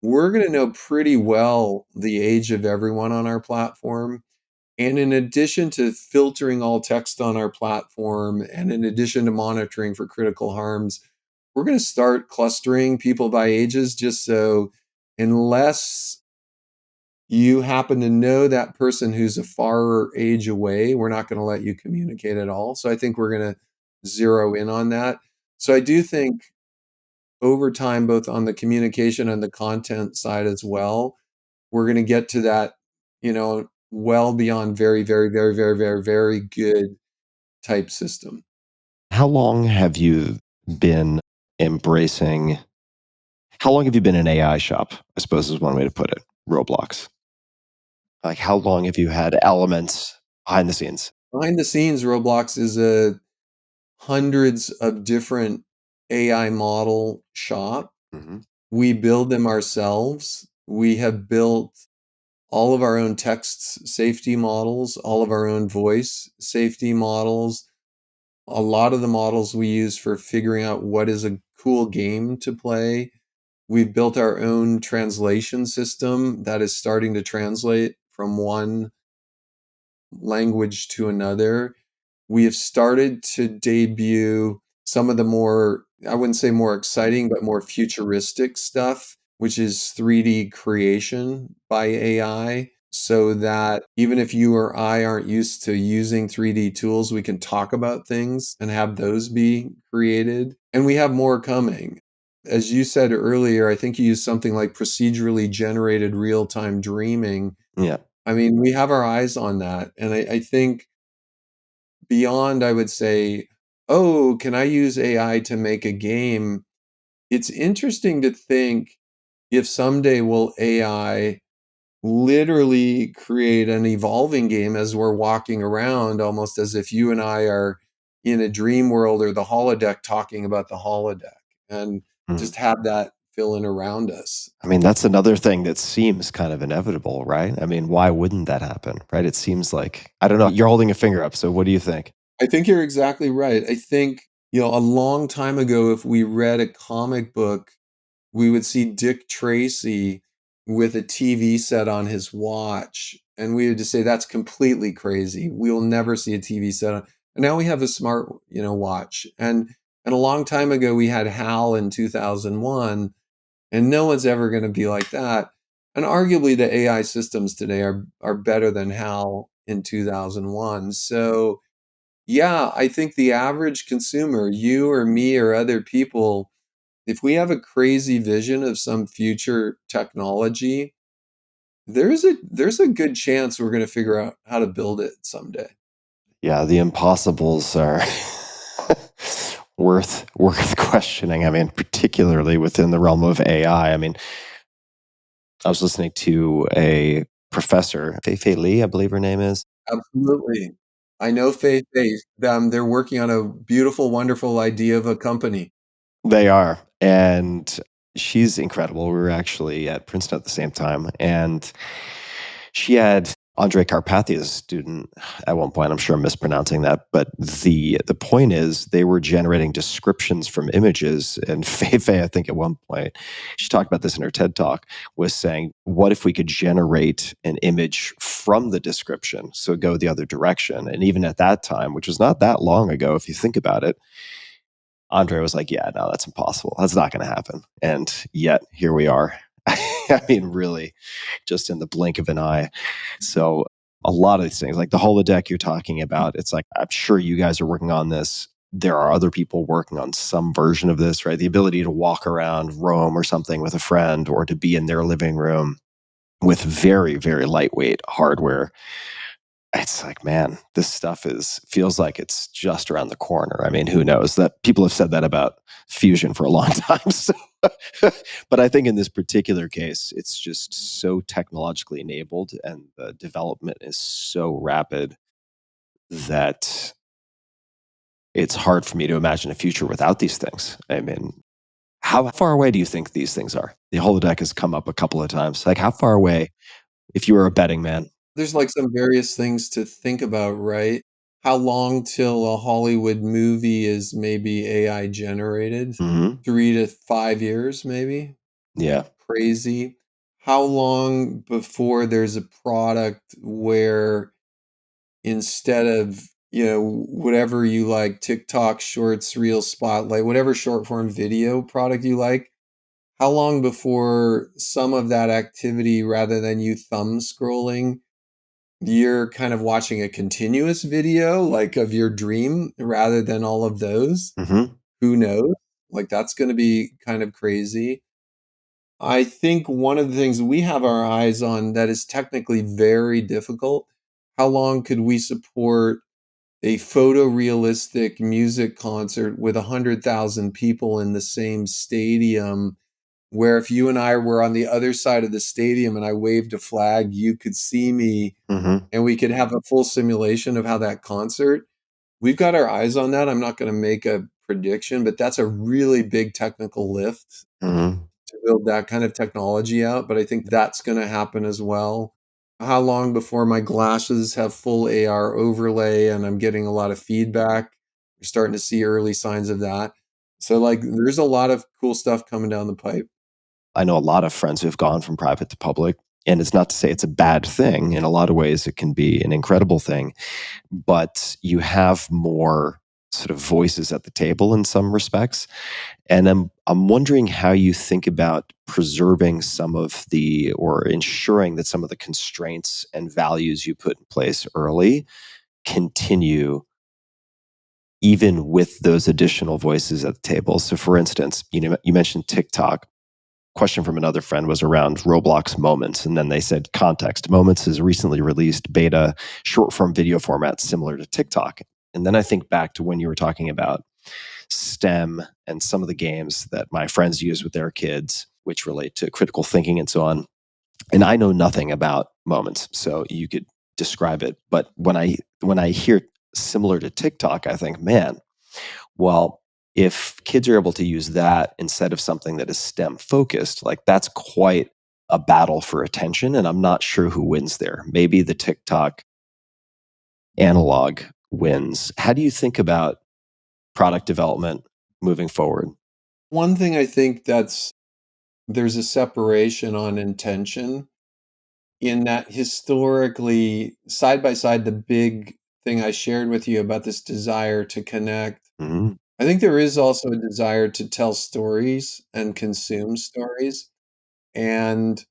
we're going to know pretty well the age of everyone on our platform. And in addition to filtering all text on our platform, and in addition to monitoring for critical harms, we're going to start clustering people by ages, just so unless you happen to know that person who's a far age away, we're not going to let you communicate at all. So I think we're going to zero in on that. So I do think over time, both on the communication and the content side as well, we're going to get to that, well beyond very, very, very, very, very, very good type system. How long have you been embracing, how long have you been an AI shop? I suppose is one way to put it. Roblox. Like, how long have you had elements behind the scenes? Behind the scenes, Roblox is a hundreds of different AI model shop. Hmm. We build them ourselves. We have built all of our own text safety models, all of our own voice safety models, a lot of the models we use for figuring out what is a cool game to play. We've built our own translation system that is starting to translate from one language to another. We have started to debut some of the more, I wouldn't say more exciting, but more futuristic stuff, which is 3D creation by AI. So that even if you or I aren't used to using 3D tools, we can talk about things and have those be created. And we have more coming. As you said earlier, I think you used something like procedurally generated real time dreaming. Yeah. I mean, we have our eyes on that. And I think beyond, I would say, oh, can I use AI to make a game? It's interesting to think if someday will AI literally create an evolving game as we're walking around, almost as if you and I are in a dream world or the holodeck talking about the holodeck, and Mm. just have that fill in around us. I mean, that's another thing that seems kind of inevitable, right? I mean, why wouldn't that happen, right? It seems like, I don't know, you're holding a finger up. So what do you think? I think you're exactly right. I think, a long time ago, if we read a comic book, we would see Dick Tracy with a TV set on his watch, and we would just say, that's completely crazy. We will never see a TV set on. And now we have a smart, watch. And a long time ago, we had HAL in 2001, and no one's ever going to be like that. And arguably, the AI systems today are better than HAL in 2001. So, yeah, I think the average consumer, you or me or other people, if we have a crazy vision of some future technology, there's a good chance we're going to figure out how to build it someday. Yeah, the impossibles are worth questioning. I mean, particularly within the realm of AI. I mean, I was listening to a professor, Fei Li, I believe her name is. Absolutely. I know Faith Base. They're working on a beautiful, wonderful idea of a company. They are. And she's incredible. We were actually at Princeton at the same time. And she had Andre Carpathy as a student at one point. I'm sure I'm mispronouncing that. But the point is they were generating descriptions from images. And Fei, I think at one point, she talked about this in her TED Talk, was saying, what if we could generate an image from the description? So go the other direction. And even at that time, which was not that long ago, if you think about it, Andre was like, yeah, no, that's impossible. That's not going to happen. And yet here we are. I mean, really, just in the blink of an eye. So a lot of these things, like the holodeck you're talking about, it's like, I'm sure you guys are working on this. There are other people working on some version of this, right? The ability to walk around Rome or something with a friend, or to be in their living room with very, very lightweight hardware. It's like, man, this stuff feels like it's just around the corner. I mean, who knows? That people have said that about fusion for a long time. So, but I think in this particular case, it's just so technologically enabled, and the development is so rapid that it's hard for me to imagine a future without these things. I mean, how far away do you think these things are? The holodeck has come up a couple of times. Like, how far away, if you were a betting man? There's like some various things to think about, right? how long till a Hollywood movie is maybe AI generated? Hmm. 3 to 5 years, maybe? Yeah. Crazy. How long before there's a product where instead of, whatever you like, TikTok, Shorts, Reels, Spotlight, whatever short form video product you like, how long before some of that activity, rather than you thumb scrolling, you're kind of watching a continuous video, like of your dream, rather than all of those? Hmm. Who knows? Like, that's going to be kind of crazy. I think one of the things we have our eyes on that is technically very difficult, how long could we support a photorealistic music concert with 100,000 people in the same stadium, where if you and I were on the other side of the stadium and I waved a flag, you could see me Hmm. and we could have a full simulation of how that concert. We've got our eyes on that. I'm not going to make a prediction, but that's a really big technical lift Hmm. to build that kind of technology out. But I think that's going to happen as well. How long before my glasses have full AR overlay and I'm getting a lot of feedback? We're starting to see early signs of that. So, like, there's a lot of cool stuff coming down the pipe. I know a lot of friends who've gone from private to public, and it's not to say it's a bad thing. In a lot of ways, it can be an incredible thing, but you have more sort of voices at the table in some respects. And I'm wondering how you think about preserving some of the, or ensuring that some of the constraints and values you put in place early continue even with those additional voices at the table. So for instance, you mentioned TikTok. Question from another friend was around Roblox Moments, and then they said context. Moments has recently released beta short form video formats similar to TikTok. And then I think back to when you were talking about STEM and some of the games that my friends use with their kids, which relate to critical thinking and so on. And I know nothing about Moments, so you could describe it. But when I hear similar to TikTok, I think, man, well, if kids are able to use that instead of something that is STEM focused, like that's quite a battle for attention. And I'm not sure who wins there. Maybe the TikTok analog wins. How do you think about product development moving forward? One thing I think there's a separation on intention, in that historically, side by side, the big thing I shared with you about this desire to connect, Hmm. I think there is also a desire to tell stories and consume stories. And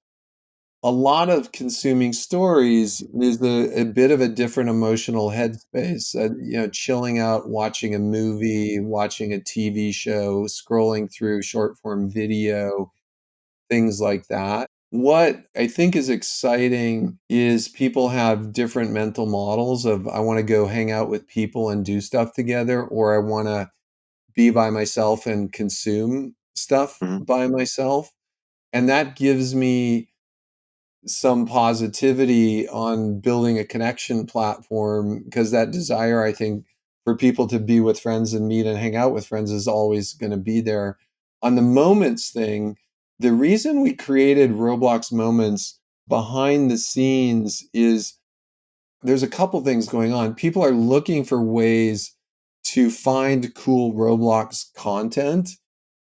a lot of consuming stories is a bit of a different emotional headspace. Chilling out, watching a movie, watching a TV show, scrolling through short form video, things like that. What I think is exciting is people have different mental models of, I want to go hang out with people and do stuff together, or I want to be by myself and consume stuff Hmm. by myself. And that gives me some positivity on building a connection platform, because that desire, I think, for people to be with friends and meet and hang out with friends is always going to be there. On the moments thing, the reason we created Roblox Moments behind the scenes is there's a couple things going on. People are looking for ways to find cool Roblox content.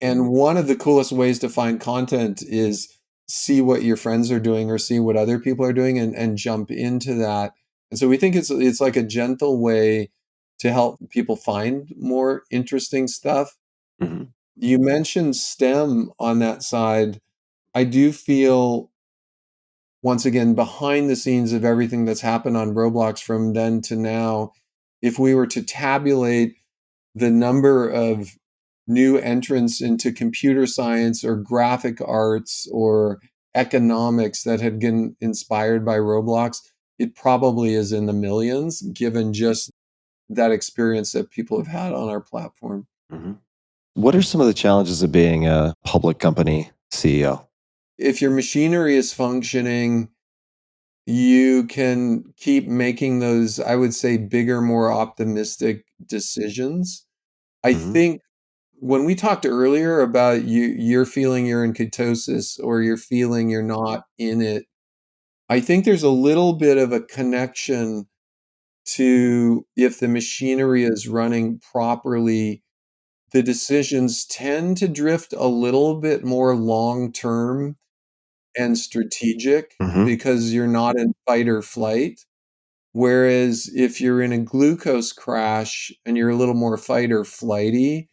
And one of the coolest ways to find content is see what your friends are doing or see what other people are doing, and jump into that. And so we think it's like a gentle way to help people find more interesting stuff. Hmm. You mentioned STEM on that side. I do feel, once again, behind the scenes of everything that's happened on Roblox from then to now, if we were to tabulate the number of new entrants into computer science or graphic arts or economics that had been inspired by Roblox, it probably is in the millions, given just that experience that people have had on our platform. Hmm. What are some of the challenges of being a public company CEO? If your machinery is functioning, you can keep making those, I would say, bigger, more optimistic decisions. I Hmm. think when we talked earlier about you're feeling you're in ketosis or you're feeling you're not in it, I think there's a little bit of a connection to if the machinery is running properly, the decisions tend to drift a little bit more long term and strategic Hmm. because you're not in fight or flight. Whereas if you're in a glucose crash and you're a little more fight or flighty,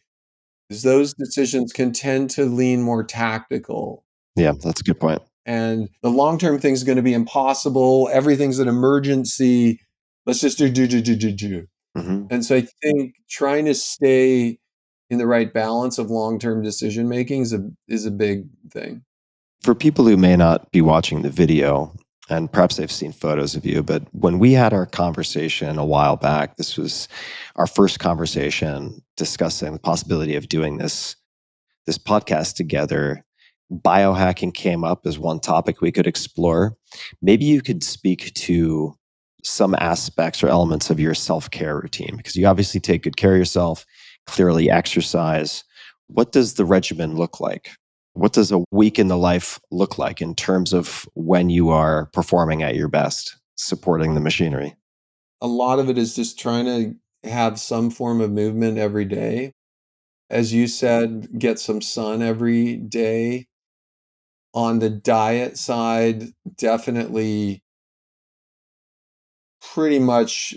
those decisions can tend to lean more tactical. Yeah, that's a good point. And the long term thing is going to be impossible. Everything's an emergency. Let's just do. Hmm. And so I think trying to stay in the right balance of long term decision making is a big thing. For people who may not be watching the video, and perhaps they've seen photos of you, but when we had our conversation a while back, this was our first conversation discussing the possibility of doing this podcast together. Biohacking came up as one topic we could explore. Maybe you could speak to some aspects or elements of your self-care routine, because you obviously take good care of yourself, clearly exercise. What does the regimen look like? What does a week in the life look like in terms of when you are performing at your best, supporting the machinery? A lot of it is just trying to have some form of movement every day. As you said, get some sun every day. On the diet side, definitely pretty much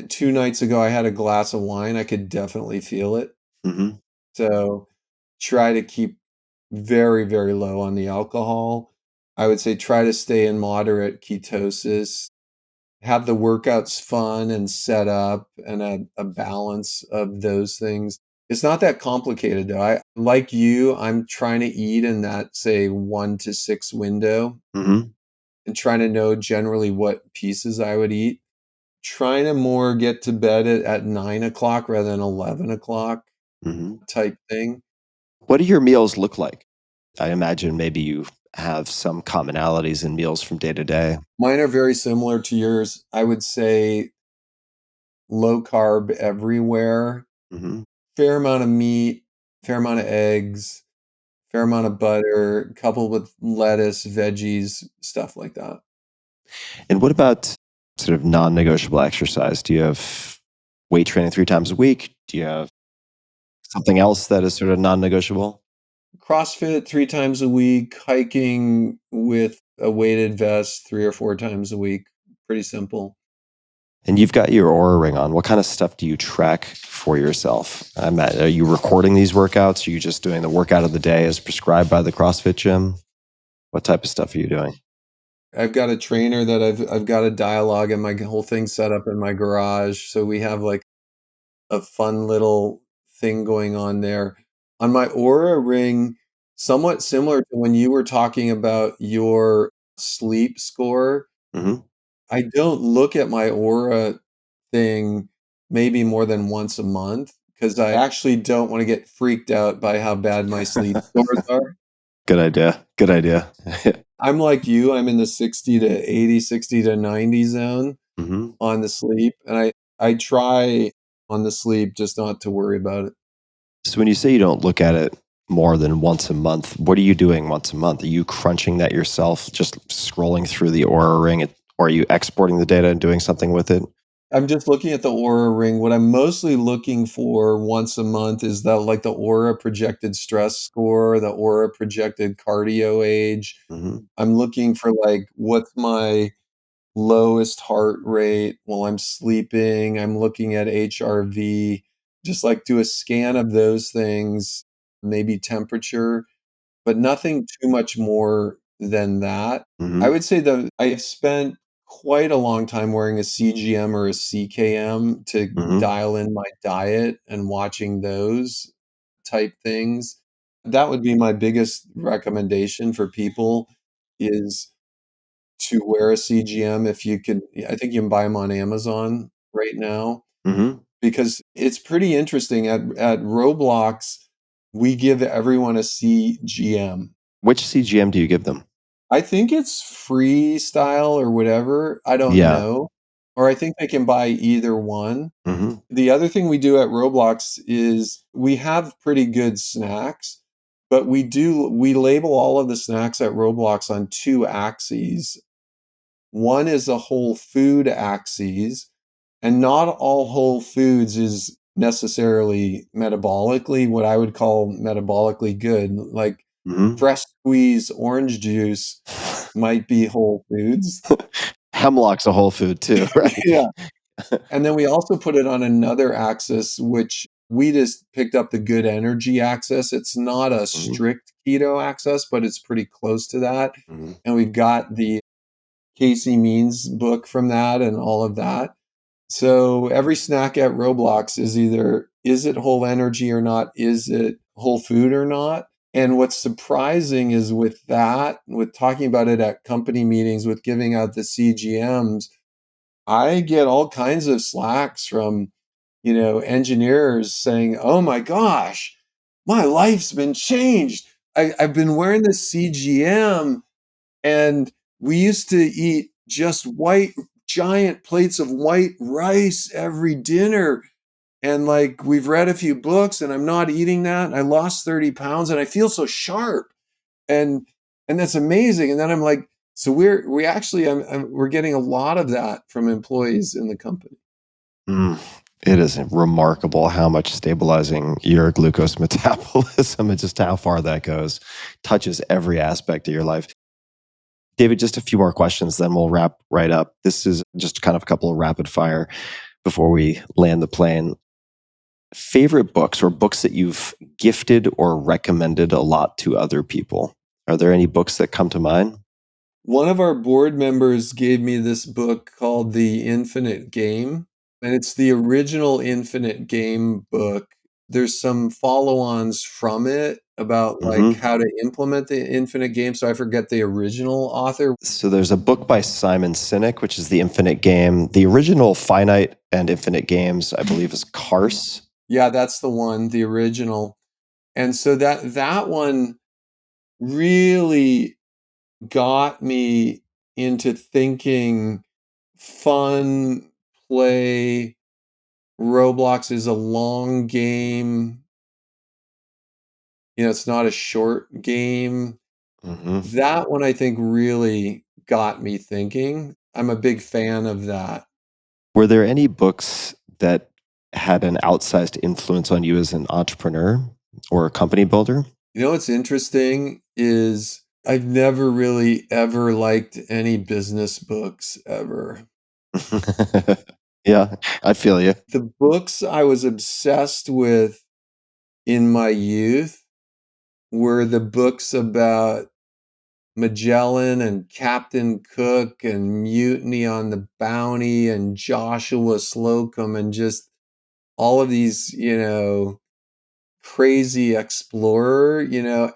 2 nights ago, I had a glass of wine. I could definitely feel it. Hmm. So try to keep very, very low on the alcohol. I would say try to stay in moderate ketosis. Have the workouts fun and set up and a balance of those things. It's not that complicated though. I like you, I'm trying to eat in that say 1 to 6 window Hmm. and trying to know generally what pieces I would eat. Trying to more get to bed at 9 o'clock rather than 11 o'clock Hmm. type thing. What do your meals look like? I imagine maybe you have some commonalities in meals from day to day. Mine are very similar to yours. I would say low carb everywhere, Hmm. fair amount of meat, fair amount of eggs, fair amount of butter, coupled with lettuce, veggies, stuff like that. And what about sort of non-negotiable exercise? Do you have weight training 3 times a week? Do you have something else that is sort of non-negotiable? CrossFit 3 times a week, hiking with a weighted vest 3 or 4 times a week. Pretty simple. And you've got your Aura ring on. What kind of stuff do you track for yourself? Are you recording these workouts? Are you just doing the workout of the day as prescribed by the CrossFit gym? What type of stuff are you doing? I've got a trainer that I've got a dialogue and my whole thing set up in my garage. So we have like a fun little thing going on there. On my Aura ring, somewhat similar to when you were talking about your sleep score, Hmm. I don't look at my Aura thing maybe more than once a month because I actually don't want to get freaked out by how bad my sleep scores are. Good idea. Good idea. I'm like you, I'm in the 60 to 80, 60 to 90 zone Hmm. on the sleep, and I try on the sleep just not to worry about it. So when you say you don't look at it more than once a month, what are you doing once a month? Are you crunching that yourself, just scrolling through the Aura ring, or are you exporting the data and doing something with it? I'm just looking at the Aura ring. What I'm mostly looking for once a month is that like the Aura projected stress score, the Aura projected cardio age. Hmm. I'm looking for like what's my lowest heart rate while I'm sleeping. I'm looking at HRV, just like do a scan of those things, maybe temperature, but nothing too much more than that. I Hmm. would say that I spent quite a long time wearing a CGM or a CKM to Hmm. dial in my diet and watching those type things. That would be my biggest recommendation for people is to wear a CGM if you could. I think you can buy them on Amazon right now Hmm. because it's pretty interesting. At Roblox, we give everyone a CGM. Which CGM do you give them? I think it's freestyle or whatever, I don't Yeah. know, or I think they can buy either one. Hmm. The other thing we do at Roblox is we have pretty good snacks, but we label all of the snacks at Roblox on 2 axes. One is a whole food axis, And not all whole foods is necessarily metabolically what I would call metabolically good. Like Hmm. fresh squeezed orange juice might be whole foods. Hemlock's a whole food too, right? Yeah. And then we also put it on another axis, which we just picked up the good energy axis. It's not a Hmm. strict keto axis, but it's pretty close to that. Hmm. And we've got the Casey Means book from that and all of that. So every snack at Roblox is either, is it whole energy or not? Is it whole food or not? And what's surprising is with that, with talking about it at company meetings, with giving out the CGMs, I get all kinds of slacks from, engineers saying, "Oh my gosh, my life's been changed. I've been wearing this CGM and we used to eat just white, giant plates of white rice every dinner. And like we've read a few books and I'm not eating that. And I lost 30 pounds and I feel so sharp. And and that's amazing." And then I'm like, so we actually we're getting a lot of that from employees in the company. Mm. It is remarkable how much stabilizing your glucose metabolism and just how far that goes touches every aspect of your life. David, just a few more questions, then we'll wrap right up. This is just kind of a couple of rapid fire before we land the plane. Favorite books or books that you've gifted or recommended a lot to other people? Are there any books that come to mind? One of our board members gave me this book called The Infinite Game, and it's the original Infinite Game book. There's some follow-ons from it about like Hmm. how to implement the Infinite Game. So I forget the original author. So there's a book by Simon Sinek, which is The Infinite Game. The original Finite and Infinite Games, I believe, is Karse. Yeah, that's the one, the original. And so that one really got me into thinking fun play. Roblox is a long game. It's not a short game. Hmm. That one I think really got me thinking. I'm a big fan of that. Were there any books that had an outsized influence on you as an entrepreneur or a company builder? What's interesting is I've never really ever liked any business books ever. Yeah, I feel you. The books I was obsessed with in my youth were the books about Magellan and Captain Cook and Mutiny on the Bounty and Joshua Slocum and just all of these, crazy explorer,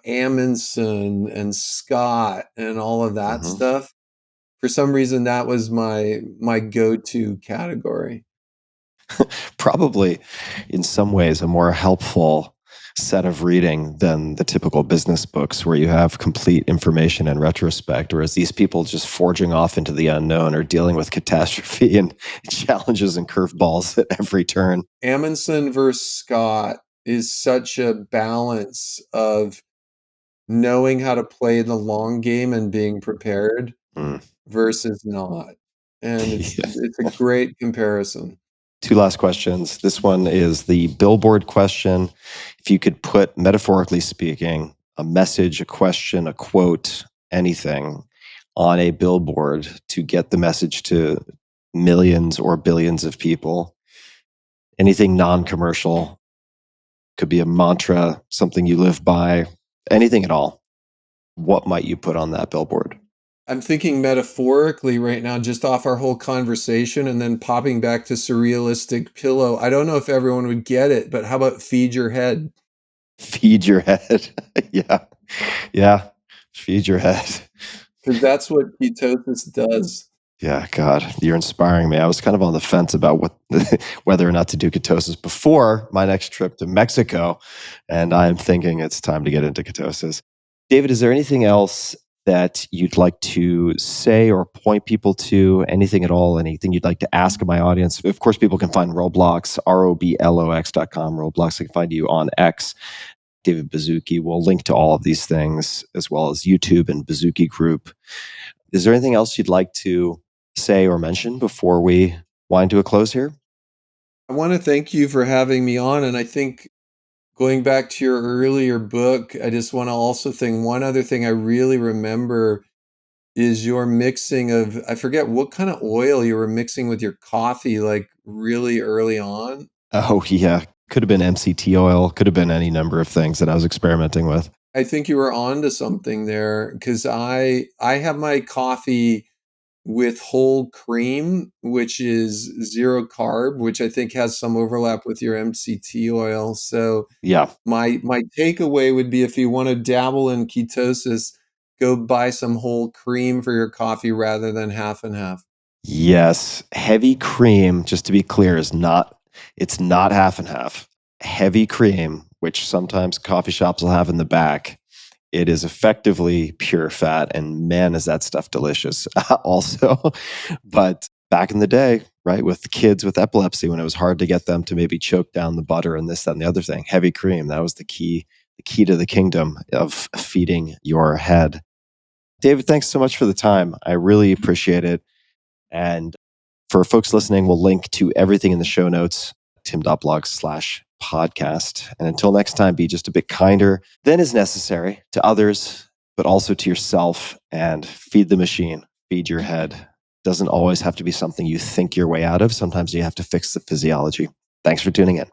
Amundsen and Scott and all of that Hmm. stuff. For some reason, that was my go-to category. Probably in some ways a more helpful set of reading than the typical business books where you have complete information in retrospect, whereas these people just forging off into the unknown or dealing with catastrophe and challenges and curveballs at every turn. Amundsen versus Scott is such a balance of knowing how to play the long game and being prepared Mm. versus not. And it's Yeah. it's a great comparison. Two last questions. This one is the billboard question. If you could put, metaphorically speaking, a message, a question, a quote, anything on a billboard to get the message to millions or billions of people, anything non commercial, could be a mantra, something you live by, anything at all. What might you put on that billboard? I'm thinking metaphorically right now, just off our whole conversation and then popping back to surrealistic pillow. I don't know if everyone would get it, but how about feed your head? Feed your head. Yeah. Yeah. Feed your head. Because that's what ketosis does. Yeah, God, you're inspiring me. I was kind of on the fence about what whether or not to do ketosis before my next trip to Mexico, and I'm thinking it's time to get into ketosis. David, is there anything else that you'd like to say or point people to? Anything at all? Anything you'd like to ask of my audience? Of course, people can find Roblox, roblox.com. Roblox, they can find you on X. David Baszucki. We'll link to all of these things as well as YouTube and Baszucki Group. Is there anything else you'd like to say or mention before we wind to a close here? I want to thank you for having me on. And I think going back to your earlier book, I just want to also think one other thing I really remember is your mixing of, I forget what kind of oil you were mixing with your coffee, like really early on. Oh, yeah. Could have been MCT oil, could have been any number of things that I was experimenting with. I think you were onto something there because I have my coffee with whole cream, which is zero carb, which I think has some overlap with your MCT oil. So Yeah. my takeaway would be if you want to dabble in ketosis, go buy some whole cream for your coffee rather than half and half. Yes. Heavy cream, just to be clear, it's not half and half. Heavy cream, which sometimes coffee shops will have in the back, it is effectively pure fat. And man, is that stuff delicious also. But back in the day, right, with kids with epilepsy, when it was hard to get them to maybe choke down the butter and this, that, and the other thing, heavy cream, that was the key to the kingdom of feeding your head. David, thanks so much for the time. I really appreciate it. And for folks listening, we'll link to everything in the show notes, tim.blog/podcast. And until next time, be just a bit kinder than is necessary to others, but also to yourself, and feed the machine, feed your head. Doesn't always have to be something you think your way out of. Sometimes you have to fix the physiology. Thanks for tuning in.